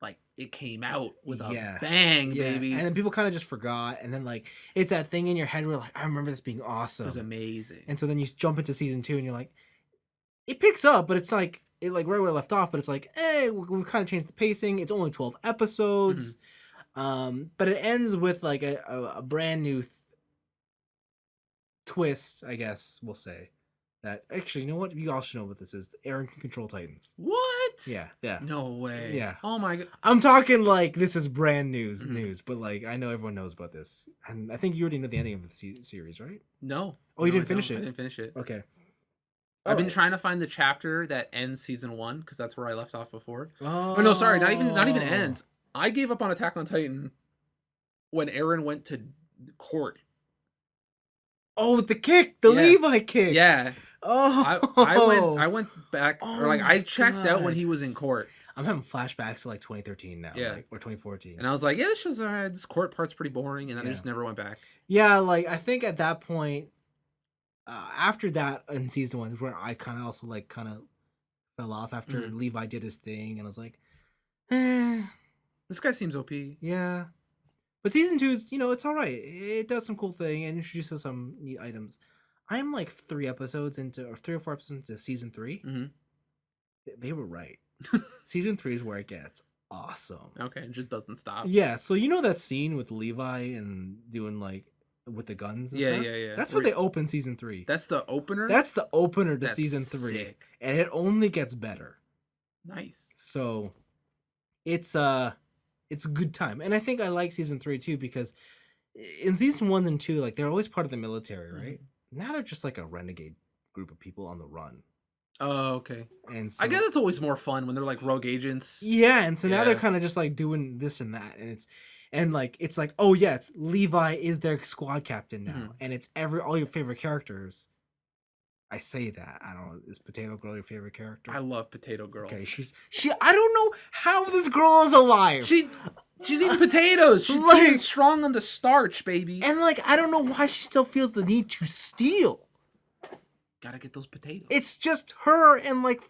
like, it came out with a bang, Yeah. baby. And then people kind of just forgot, and then like it's that thing in your head where like, I remember this being It awesome. was amazing. And so then you jump into season 2, and you're like, it picks up, but it's like right where it left off. But it's like, hey, we kind of changed the pacing. It's only 12 episodes. But it ends with like a brand new twist, I guess we'll say. That actually, you know what? You all should know what this is. Aaron can control Titans. What? Yeah. No way. Yeah. Oh my god. I'm talking like this is brand news, but like I know everyone knows about this, and I think you already know the ending of the series, right? No. Oh, you No, didn't finish it? I didn't finish it. Okay. I've been trying to find the chapter that ends season 1 because that's where I left off before. Oh no, sorry, not even ends. I gave up on Attack on Titan when Aaron went to court. Oh, the kick, the Levi kick. Yeah. Oh, I went back, or like I checked out when he was in court. I'm having flashbacks to like 2013 now, Yeah, or 2014, and I was like, yeah, this show's alright. This court part's pretty boring, and then I just never went back. Yeah, like I think at that point, after that in season 1, where I kind of also like kind of fell off after Levi did his thing, and I was like, this guy seems OP. Yeah. But season 2 is, it's all right. It does some cool thing and introduces some neat items. I'm like 3 or 4 episodes into season 3. They were right. Season 3 is where it gets awesome. Okay, it just doesn't stop. Yeah, so you know that scene with Levi and doing like with the guns and stuff? Yeah. That's what they open season 3. That's the opener? That's the opener to season 3. Sick. And it only gets better. Nice. So it's a good time. And I think I like season 3 too, because in season 1 and 2, like they're always part of the military, right? Now they're just like a renegade group of people on the run. Oh, okay. And so, I guess it's always more fun when they're like rogue agents. Yeah, and so now they're kind of just like doing this and that, and it's like, oh yeah, it's Levi is their squad captain now, and it's all your favorite characters. I say that. I don't know. Is Potato Girl your favorite character? I love Potato Girl. Okay, I don't know how this girl is alive. She's eating potatoes. She's like, strong on the starch, baby. And like, I don't know why she still feels the need to steal. Gotta get those potatoes. It's just her and like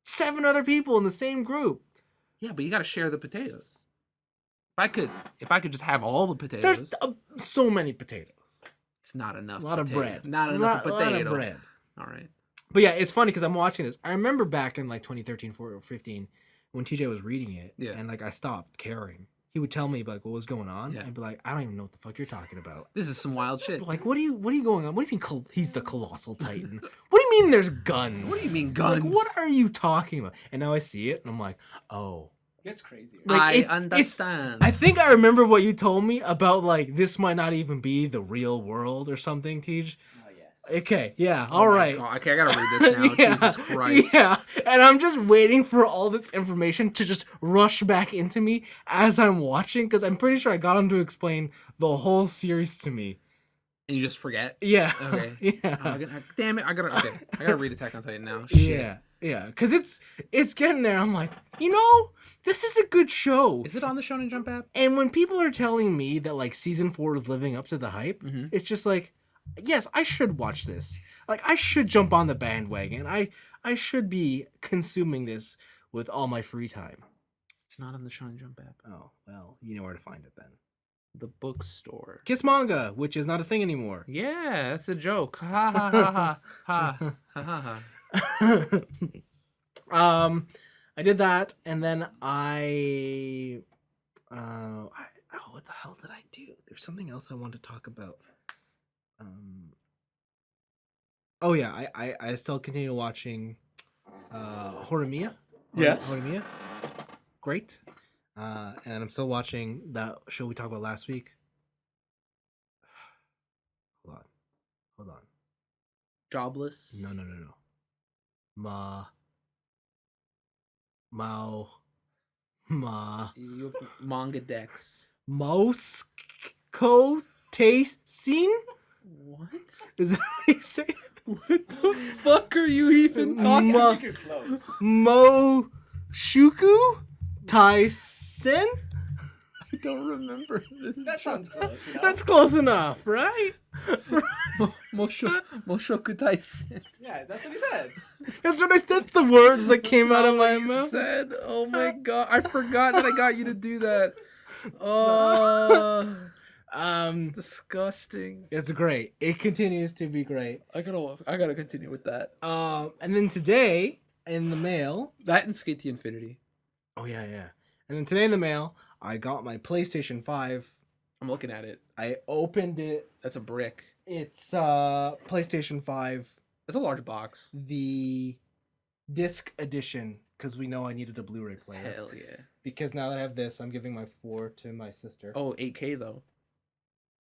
7 other people in the same group. Yeah, but you gotta share the potatoes. If I could just have all the potatoes. There's so many potatoes. It's not enough. A lot of potato. bread. Not enough potato. A lot of bread. All right. But yeah, it's funny because I'm watching this. I remember back in like 2013, 14, or 15 when TJ was reading it, Yeah. and like I stopped caring. He would tell me like what was going on. Yeah. I'd be like, I don't even know what the fuck you're talking about. This is some wild shit. Like, what are you going on? What do you mean he's the colossal titan? What do you mean there's guns? What do you mean guns? Like, what are you talking about? And now I see it, and I'm like, oh. It gets crazier. Like, I understand. I think I remember what you told me about like this might not even be the real world or something, Tej. Oh, yes. Okay, yeah, Oh all my right. God. Okay, I gotta read this now. Yeah, Jesus Christ. Yeah, and I'm just waiting for all this information to just rush back into me as I'm watching, because I'm pretty sure I got him to explain the whole series to me. And you just forget? Yeah. Okay. Yeah. Damn it! I gotta read Attack on Titan now. Shit. Yeah. Yeah. Because it's getting there. I'm like, this is a good show. Is it on the Shonen Jump app? And when people are telling me that like season 4 is living up to the hype, Mhm. it's just like, yes, I should watch this. Like, I should jump on the bandwagon. I should be consuming this with all my free time. It's not on the Shonen Jump app. Oh, well, you know where to find it then. The bookstore. Kiss Manga, which is not a thing anymore. Yeah, that's a joke. Ha ha ha ha ha ha ha. I did that, and then what the hell did I do? There's something else I wanted to talk about. Oh yeah, I still continue watching Horimiya. Yes. Horimiya. Great. And I'm still watching that show we talked about last week. Hold on. Jobless. No. Manga Dex. Mosco Scene? What? Is that how you say it? What the fuck are you even talking Ma- about? You're close. Moshuku Taisen? I don't remember this. That sounds close enough. That's close enough, right? Moshoku Taisen. Yeah, that's what he said. That's the words that came That's out of not my what you mouth. said. Oh my god. I forgot that I got you to do that. Oh, disgusting. It's great. It continues to be great. I gotta continue with that. And then today in the mail. That and Skate to Infinity. Oh yeah. And then today in the mail, I got my PlayStation 5. I'm looking at it. I opened it. That's a brick. It's PlayStation 5, That's a large box. the disc edition, because we know I needed a Blu-ray player. Hell yeah. Because now that I have this, I'm giving my 4 to my sister. Oh, 8K though.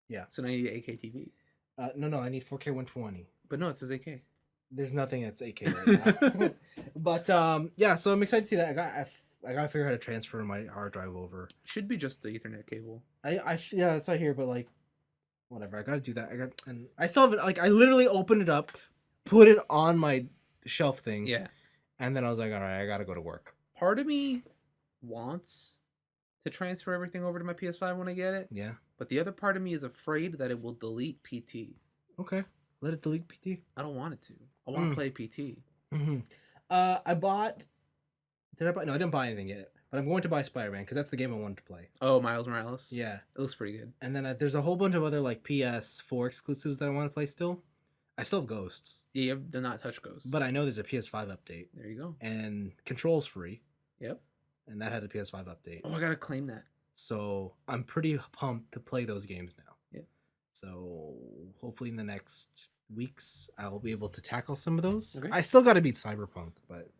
Yeah. So now you need 8K TV. No, I need 4K 120. But no, it says 8K. There's nothing that's 8K right now. But yeah, so I'm excited to see that. I gotta figure out how to transfer my hard drive over. Should be just the Ethernet cable. Yeah, that's not here, but like, whatever. I gotta do that. And I still have it. Like, I literally opened it up, put it on my shelf thing. Yeah. And then I was like, all right, I gotta go to work. Part of me wants to transfer everything over to my PS5 when I get it. Yeah. But the other part of me is afraid that it will delete PT. Okay. Let it delete PT. I don't want it to. I want to play PT. Mm-hmm. I bought. Did I buy? No, I didn't buy anything yet. But I'm going to buy Spider-Man because that's the game I wanted to play. Oh, Miles Morales? Yeah. It looks pretty good. And then there's a whole bunch of other like PS4 exclusives that I want to play still. I still have Ghosts. Yeah, they're not touch ghosts. But I know there's a PS5 update. There you go. And Control's free. Yep. And that had a PS5 update. Oh, I gotta claim that. So I'm pretty pumped to play those games now. Yeah. So hopefully in the next weeks I'll be able to tackle some of those. Okay. I still got to beat Cyberpunk, but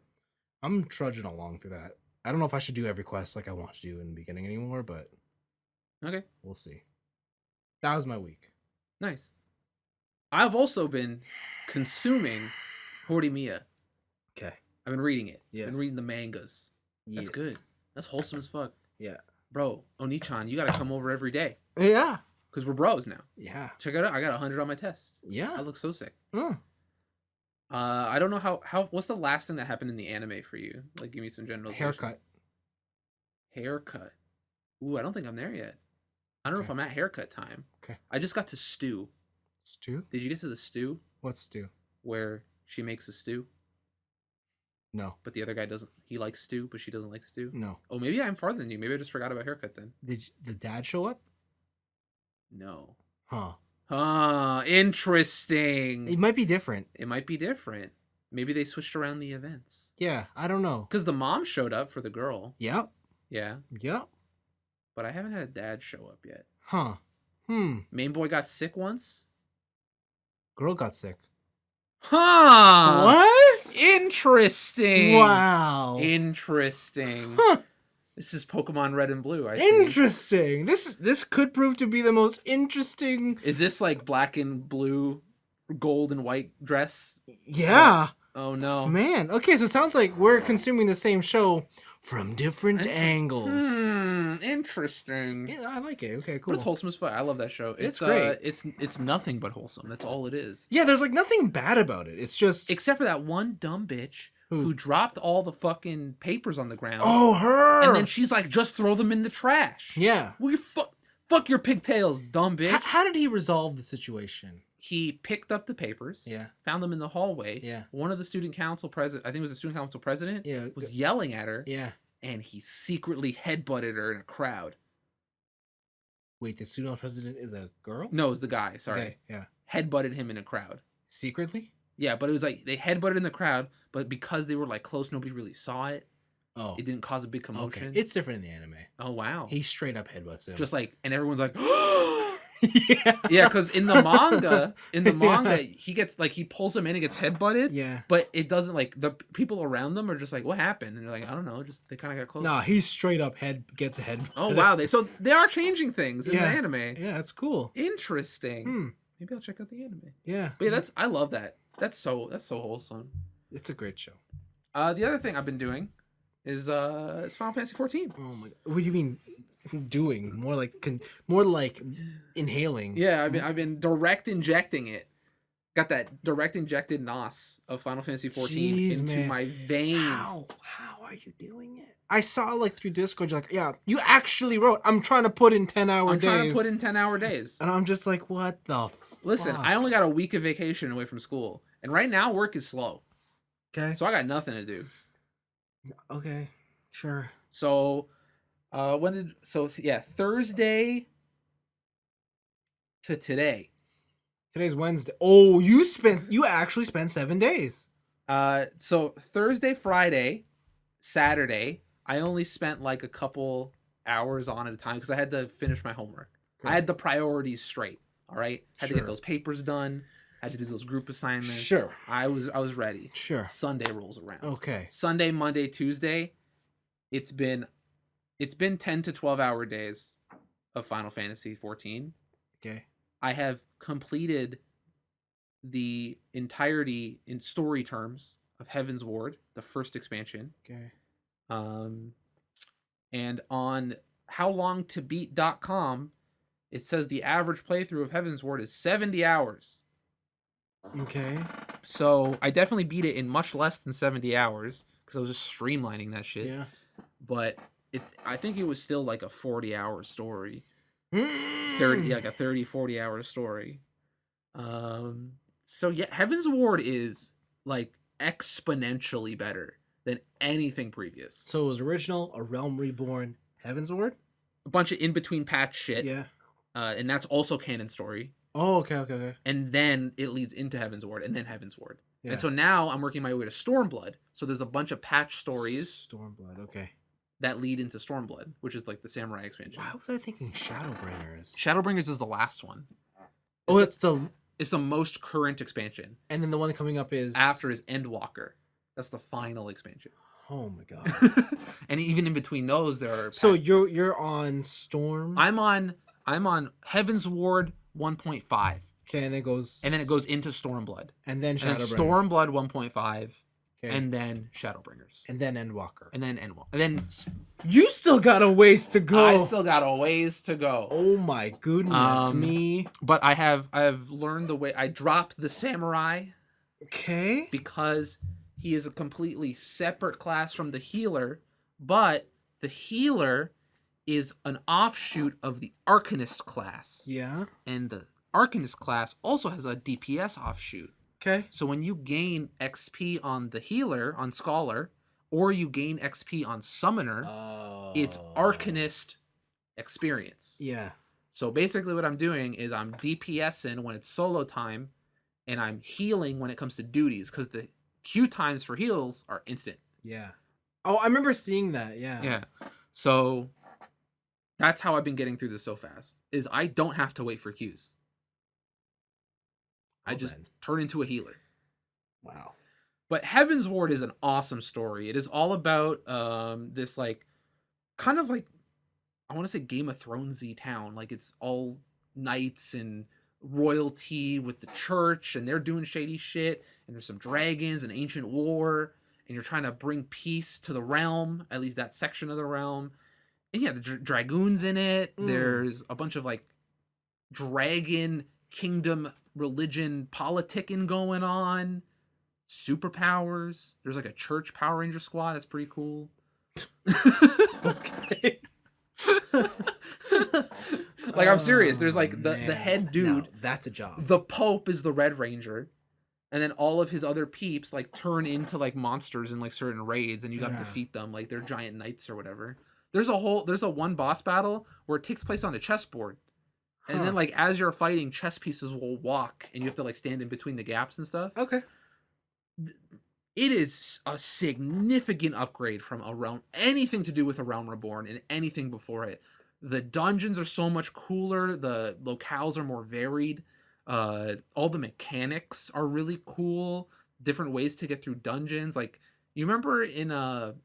I'm trudging along through that. I don't know if I should do every quest like I want to do in the beginning anymore, but Okay. we'll see. That was my week. Nice. I've also been consuming Horimiya. Okay. I've been reading it. Yes. Been reading the mangas. That's good. That's wholesome as fuck. Yeah. Bro, Oni-chan, you gotta come over every day. Yeah. Because we're bros now. Yeah. Check it out. I got 100 on my test. Yeah. I look so sick. Mm. I don't know how what's the last thing that happened in the anime for you? Like, give me some general Haircut. Haircut. Ooh, I don't think I'm there yet. I don't know if Okay. I'm at haircut time. Okay. I just got to stew. Stew? Did you get to the stew What's stew? where she makes a stew, No. but the other guy doesn't? He likes stew, but she doesn't like stew. No. Oh, maybe I'm farther than you. Maybe I just forgot about haircut then. Did the dad show up? No. Huh. Interesting. It might be different. It might be different. Maybe they switched around the events. Yeah, I don't know. Because the mom showed up for the girl. Yep. Yeah. Yep. But I haven't had a dad show up yet. Huh. Main boy got sick once. Girl got sick. Huh. What? Interesting. Wow. Interesting. Huh. This is Pokemon Red and Blue. I see. Interesting. This could prove to be the most interesting. Is this like black and blue, gold and white dress? Yeah. Oh no. Man. Okay, so it sounds like we're consuming the same show from different angles. Interesting. Yeah, I like it. Okay, cool. But it's wholesome as fuck. I love that show. It's great. It's nothing but wholesome. That's all it is. Yeah, there's like nothing bad about it. It's just Except for that one dumb bitch who dropped all the fucking papers on the ground. Oh, her. And then she's like, just throw them in the trash. Yeah. Well, fuck your pigtails, dumb bitch. How did he resolve the situation? He picked up the papers. Yeah. Found them in the hallway. Yeah. One of the student council president, I think it was the student council president, Yeah. was yelling at her. Yeah. And he secretly headbutted her in a crowd. Wait, the student president is a girl? No, it was the guy. Sorry. Okay, yeah. Headbutted him in a crowd. Secretly? Yeah, but it was like they headbutted in the crowd, but because they were like close, nobody really saw it. Oh. It didn't cause a big commotion. Okay. It's different in the anime. Oh wow. He straight up headbutts him. Just like, and everyone's like, yeah. yeah, because in the manga, he gets like he pulls him in and gets headbutted. Yeah. But it doesn't like the people around them are just like, what happened? And they're like, I don't know, just they kind of got close. No, he straight up gets a head. Oh wow, they are changing things in the Yeah. anime. Yeah, that's cool. Interesting. Maybe I'll check out the anime. Yeah. But yeah, I love that. That's so wholesome. It's a great show. The other thing I've been doing is Final Fantasy 14. Oh my god. What do you mean doing? More like inhaling. Yeah, I've been direct injecting it. Got that direct injected NOS of Final Fantasy 14 Jeez, into man. my veins. How are you doing it? I saw like through Discord, you're like, yeah, you actually wrote, I'm trying to put in 10-hour days. I'm trying to put in 10-hour days. And I'm just like, what the Listen, fuck? I only got a week of vacation away from school. And right now work is slow. Okay. So I got nothing to do. Okay. Sure. So Thursday to today. Today's Wednesday. Oh, you actually spent 7 days. So Thursday, Friday, Saturday, I only spent like a couple hours on at a time because I had to finish my homework. Okay. I had the priorities straight. All right, had to Sure. get those papers done. Had to do those group assignments. Sure. I was ready. Sure. Sunday rolls around. Okay. Sunday, Monday, Tuesday, it's been 10 to 12-hour days of Final Fantasy 14. Okay. I have completed the entirety in story terms of Heaven's Ward, the first expansion. Okay. And on howlongtobeat.com, it says the average playthrough of Heaven's Ward is 70 hours. Okay. So I definitely beat it in much less than 70 hours because I was just streamlining that shit. Yeah. But I think it was still like a 40-hour story. Mm. 40-hour story. So yeah, Heaven's Ward is like exponentially better than anything previous. So it was original, A Realm Reborn, Heaven's Ward? A bunch of in-between patch shit. Yeah. And that's also canon story. Oh, okay. And then it leads into Heaven's Ward and then Heaven's Ward. Yeah. And so now I'm working my way to Stormblood. So there's a bunch of patch stories Stormblood, okay. that lead into Stormblood, which is like the samurai expansion. Why was I thinking Shadowbringers? Shadowbringers is the last one. Oh, it's the... It's the most current expansion. And then the one coming up is... After is Endwalker. That's the final expansion. Oh my god. And even in between those, there are... So you're on Storm? I'm on Heaven's Ward 1.5. Okay, and then it goes... And then it goes into Stormblood. And then And then Shadowbringers. Stormblood 1.5. Okay. And then Shadowbringers. And then Endwalker. And then Endwalker. And then You still got a ways to go. I still got a ways to go. Oh my goodness me. But I have learned the way. I dropped the samurai Okay. because he is a completely separate class from the healer, but the healer is an offshoot of the Arcanist class. Yeah. And the Arcanist class also has a DPS offshoot. Okay. So when you gain XP on the healer, on Scholar, or you gain XP on Summoner, it's Arcanist experience. Yeah. So basically what I'm doing is I'm DPSing when it's solo time, and I'm healing when it comes to duties, because the queue times for heals are instant. Yeah. Oh, I remember seeing that. Yeah. Yeah. So that's how I've been getting through this so fast, is I don't have to wait for queues. I Well just then. turn into a healer. Wow. But Heaven's Ward is an awesome story. It is all about this like kind of like, I want to say Game of Thronesy town. Like it's all knights and royalty with the church, and they're doing shady shit, and there's some dragons and ancient war, and you're trying to bring peace to the realm, at least that section of the realm. And yeah, the dragoons in it. There's a bunch of like dragon kingdom religion politicking going on. Superpowers. There's like a church Power Ranger squad. That's pretty cool. Okay. Like, I'm serious. There's like the Man. head dude. No, that's a job. The Pope is the Red Ranger. And then all of his other peeps like turn into like monsters in like certain raids, and you gotta Yeah. defeat them. Like they're giant knights or whatever. There's a one boss battle where it takes place on a chessboard. And Huh. then like as you're fighting, chess pieces will walk, and you have to like stand in between the gaps and stuff. Okay. It is a significant upgrade from A Realm, anything to do with A Realm Reborn and anything before it. The dungeons are so much cooler. The locales are more varied. All the mechanics are really cool. Different ways to get through dungeons. Like, you remember in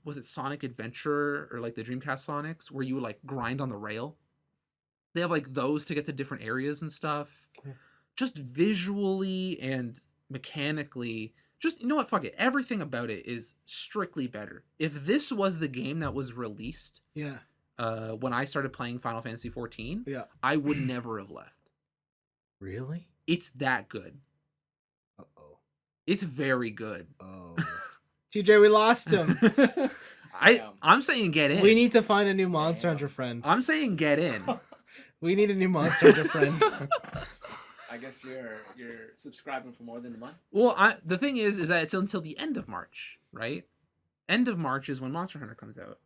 was it Sonic Adventure or like the Dreamcast Sonics where you would like grind on the rail? They have like those to get to different areas and stuff. Okay. Just visually and mechanically, just, you know what, fuck it. Everything about it is strictly better. If this was the game that was released Yeah. when I started playing Final Fantasy 14, Yeah. I would never have left. Really? It's that good. Uh-oh. It's very good. Oh. TJ, we lost him. I'm saying get in. We need to find a new Monster Hunter friend. I'm saying get in. We need a new Monster Hunter friend. I guess you're subscribing for more than a month. Well, the thing is that it's until the end of March, right? End of March is when Monster Hunter comes out.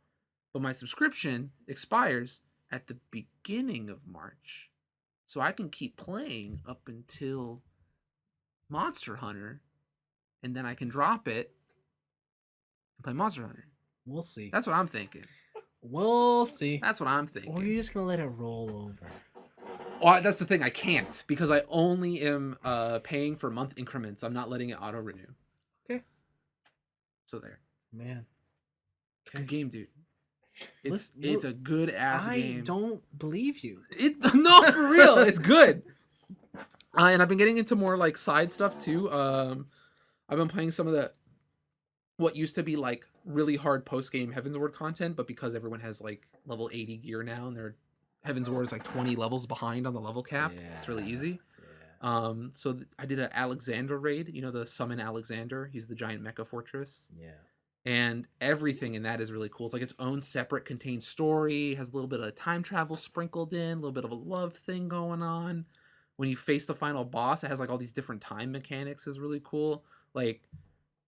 But my subscription expires at the beginning of March. So I can keep playing up until Monster Hunter, and then I can drop it and play Monster Hunter. We'll see. That's what I'm thinking. We'll see. That's what I'm thinking. Or are you just gonna let it roll over? Well, that's the thing. I can't, because I only am paying for month increments. I'm not letting it auto renew. Okay. So there. Man. It's a good game, dude. It's Listen, a good ass game. I don't believe you. No, for real. It's good. And I've been getting into more like side stuff too. I've been playing some of the what used to be like really hard post game Heaven's Ward content, but because everyone has like level 80 gear now, and their Heaven's Ward is like 20 levels behind on the level cap, it's really easy. Yeah. So I did an Alexander raid. You know, the summon Alexander. He's the giant mecha fortress. Yeah. And everything in that is really cool. It's like its own separate contained story. Has a little bit of time travel sprinkled in, a little bit of a love thing going on. When you face the final boss, it has like all these different time mechanics. Is really cool. Like,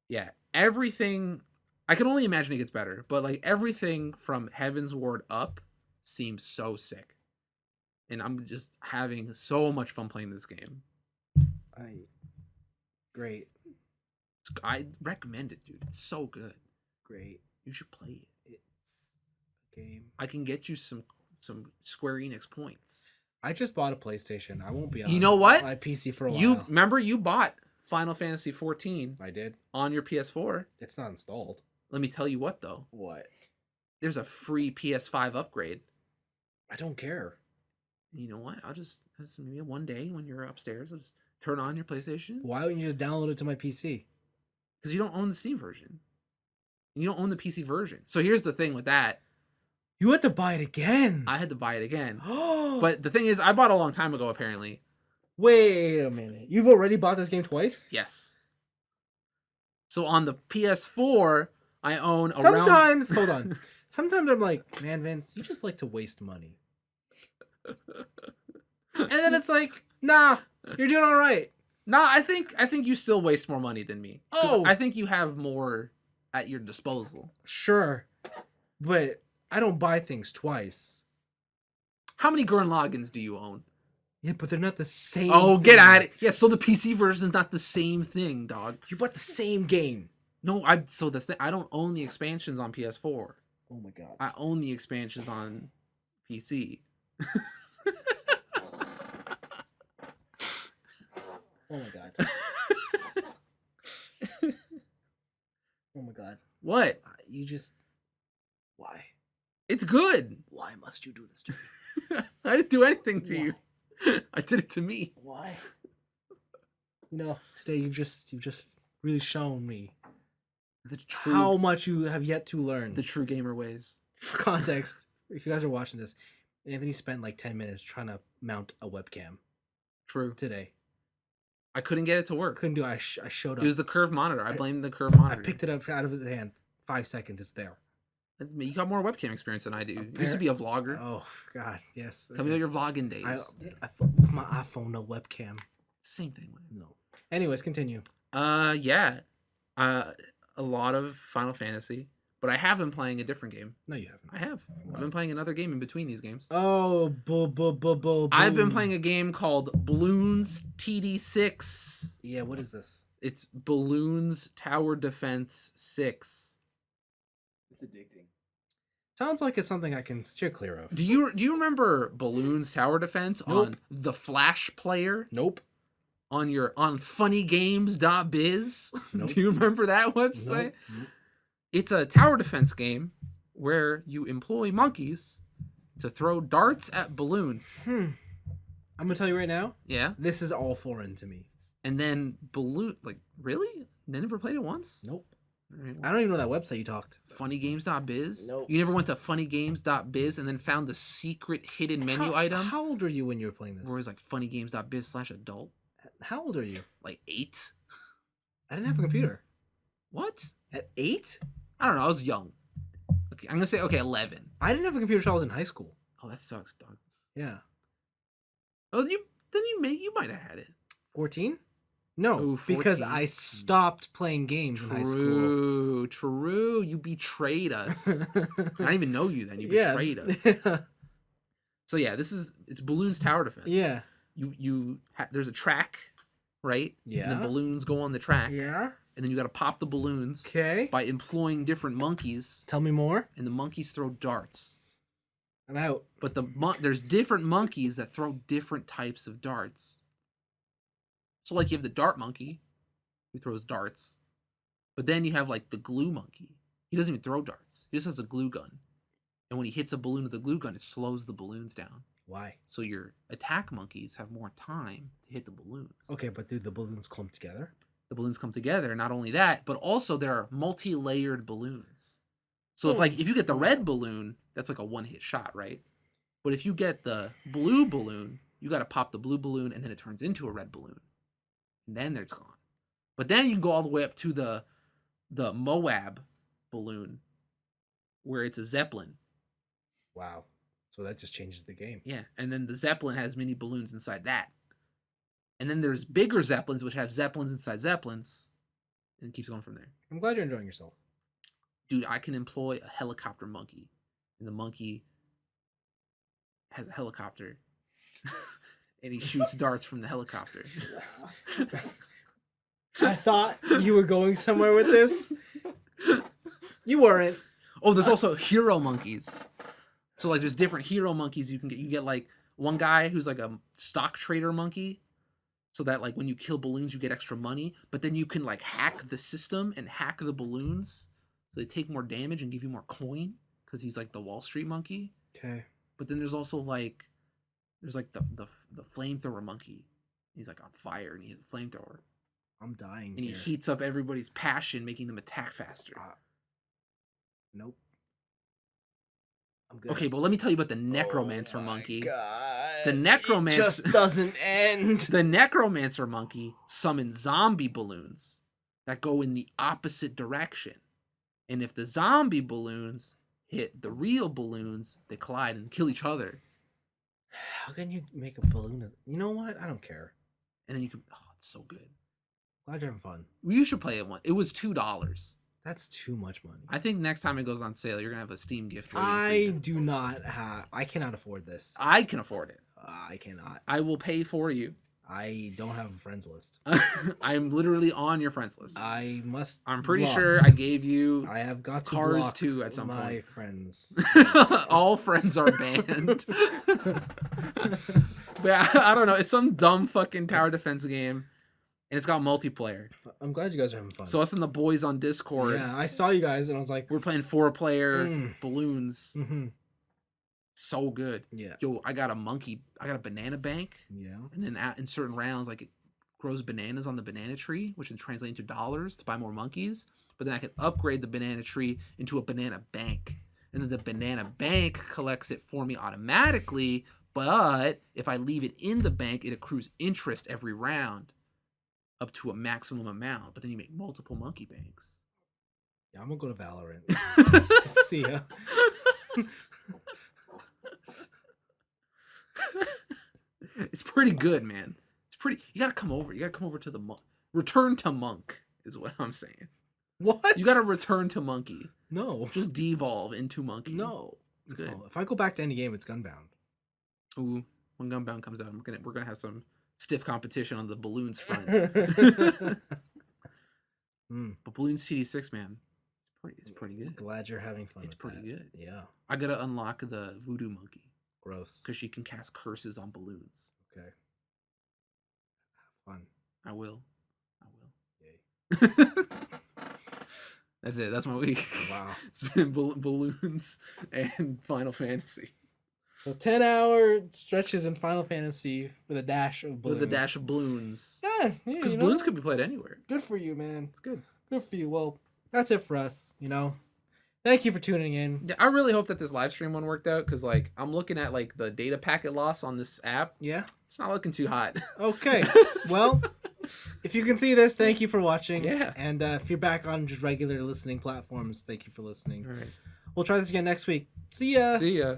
yeah, everything. I can only imagine it gets better, but like everything from Heaven's Ward up seems so sick, and I'm just having so much fun playing this game. Great. I recommend it, dude. It's so good. Great. You should play it. It's a game. I can get you some Square Enix points. I just bought a PlayStation. I won't be on You know what? my PC for a while. You remember you bought Final Fantasy 14 I did. on your PS4. It's not installed. Let me tell you what though. What? There's a free PS5 upgrade. I don't care. You know what? I'll just maybe one day when you're upstairs, I'll just turn on your PlayStation. Why wouldn't you just download it to my PC? Because you don't own the Steam version. You don't own the PC version. So here's the thing with that. You had to buy it again. I had to buy it again. But But the thing is, I bought it a long time ago, apparently. wait a minute. You've already bought this game twice? Yes. So on the PS4, I own around... Sometimes, hold on. Sometimes I'm like, man, Vince, you just like to waste money. And then it's like, nah, you're doing all right. No, I think you still waste more money than me. 'Cause Oh. I think you have more at your disposal. Sure. But I don't buy things twice. How many Gurren Lagans do you own? Yeah, but they're not the same. Oh, get thing. at it. Yeah, so the PC version is not the same thing, dog. You bought the same game. No, I don't own the expansions on PS4. Oh my god. I own the expansions on PC. Oh my god. Oh my god. What? You just. Why? It's good. Why must you do this to me? I didn't do anything to Why? you. I did it to me. Why? Today you've just really shown me The true, how much you have yet to learn. the true gamer ways. For context, if you guys are watching this, Anthony spent like 10 minutes trying to mount a webcam True. today. I couldn't get it to work. Couldn't do it. I showed up. It was the curved monitor. I blamed the curved monitor. I picked it up out of his hand. 5 seconds, it's there. You got more webcam experience than I do. You used to be a vlogger. Oh God, yes. Tell me about your vlogging days. I my iPhone, no webcam. Same thing. No. Anyways, continue. Yeah. A lot of Final Fantasy, but I have been playing a different game. No, you haven't. I have. I've been playing another game in between these games. Oh, I've been playing a game called Bloons Td6. Yeah, what is this? It's Bloons Tower Defense 6. It's addicting. Sounds like it's something I can steer clear of. Do you remember Bloons Tower Defense Nope. on the Flash player Nope. on funnygames.biz? Nope. Do you remember that website? Nope. It's a tower defense game where you employ monkeys to throw darts at balloons. I'm gonna tell you right now, Yeah. this is all foreign to me. And then really? They never played it once? Nope. All right, I don't even know that website you talked. funnygames.biz? Nope. You never went to funnygames.biz and then found the secret hidden menu item How old were you when you were playing this? where it's like funnygames.biz/adult? How old are you? Like 8? I didn't have a computer. What? At 8? I don't know. I was young. Okay, I'm gonna say 11. I didn't have a computer until I was in high school. Oh, that sucks, dog. Yeah. Oh, you might have had it. 14? No, Ooh, because 14. I stopped playing games in high school. True. You betrayed us. I didn't even know you then. You Yeah. betrayed us. So yeah, it's Bloons Tower Defense. Yeah. There's a track, right? Yeah. And the balloons go on the track. Yeah. And then you got to pop the balloons Okay. by employing different monkeys, Tell me more. and the monkeys throw darts. I'm out. But there's different monkeys that throw different types of darts. So like you have the dart monkey, who throws darts, but then you have like the glue monkey. He doesn't even throw darts. He just has a glue gun, and when he hits a balloon with a glue gun, it slows the balloons down. Why? So your attack monkeys have more time to hit the balloons. Okay, but do the balloons clump together? The balloons come together. Not only that, but also there are multi-layered balloons. So if you get the red balloon, that's like a one-hit shot, right? But if you get the blue balloon, you got to pop the blue balloon, and then it turns into a red balloon. And then it's gone. But then you can go all the way up to the Moab balloon, where it's a Zeppelin. Wow. So that just changes the game. Yeah, and then the Zeppelin has mini balloons inside that. And then there's bigger Zeppelins, which have Zeppelins inside Zeppelins. And it keeps going from there. I'm glad you're enjoying yourself. Dude, I can employ a helicopter monkey. And the monkey has a helicopter. And he shoots darts from the helicopter. I thought you were going somewhere with this. You weren't. Oh, there's also hero monkeys. So like there's different hero monkeys you can get. You get like one guy who's like a stock trader monkey. So that like when you kill balloons you get extra money, but then you can like hack the system and hack the balloons so they take more damage and give you more coin because he's like the Wall Street monkey. Okay. But then there's also like the flamethrower monkey. He's like on fire and he has a flamethrower. I'm dying. And he heats up everybody's passion, making them attack faster. Nope. I'm good. Okay, but let me tell you about the necromancer Oh my monkey. God. The necromancer It just doesn't end. The necromancer monkey summons zombie balloons that go in the opposite direction. And if the zombie balloons hit the real balloons, they collide and kill each other. How can you make a balloon? You know what? I don't care. And then you can it's so good. Glad you're having fun. You should play it one. It was $2. That's too much money. I think next time it goes on sale, you're gonna have a Steam gift. I do not have. I cannot afford this. I can afford it. I cannot. I will pay for you. I don't have a friends list. I'm literally on your friends list. I must. I'm pretty block. sure I gave you I have got to Cars block 2 at some my point. friends. All friends are banned. But I don't know. It's some dumb fucking tower defense game, and it's got multiplayer. I'm glad you guys are having fun. So us and the boys on Discord, yeah, I saw you guys, and I was like, we're playing 4-player Mm. balloons. mm-hmm. So good. Yeah. Yo, I got a banana bank, Yeah. and then in certain rounds, like it grows bananas on the banana tree, which can translate into dollars to buy more monkeys. But then I can upgrade the banana tree into a banana bank, and then the banana bank collects it for me automatically. But if I leave it in the bank, it accrues interest every round, up to a maximum amount. But then you make multiple monkey banks. Yeah, I'm gonna go to Valorant. See ya. It's pretty good, man. It's pretty. You gotta come over. You gotta come over to the monk. Return to monk is what I'm saying. What? You gotta return to monkey. No. Just devolve into monkey. No. It's good. No. If I go back to any game, it's Gunbound. Ooh, when Gunbound comes out, we're gonna have some stiff competition on the balloons front. But Bloons Td6, man, it's pretty good. Glad you're having fun. It's with pretty that. good. Yeah. I gotta unlock the voodoo monkey Gross. because she can cast curses on balloons. Okay. Fun. I will. Yay. That's it. That's my week. Wow. It's been balloons and Final Fantasy So 10-hour stretches in Final Fantasy with a dash of balloons. with a dash of balloons. Yeah, Because you balloons know, could be played anywhere. good for you, man. It's good. Good for you. Well, that's it for us. Thank you for tuning in. Yeah, I really hope that this live stream one worked out because, like, I'm looking at like the data packet loss on this app. Yeah. It's not looking too hot. Okay. Well, if you can see this, thank you for watching. Yeah. And if you're back on just regular listening platforms, thank you for listening. All right. We'll try this again next week. See ya. See ya.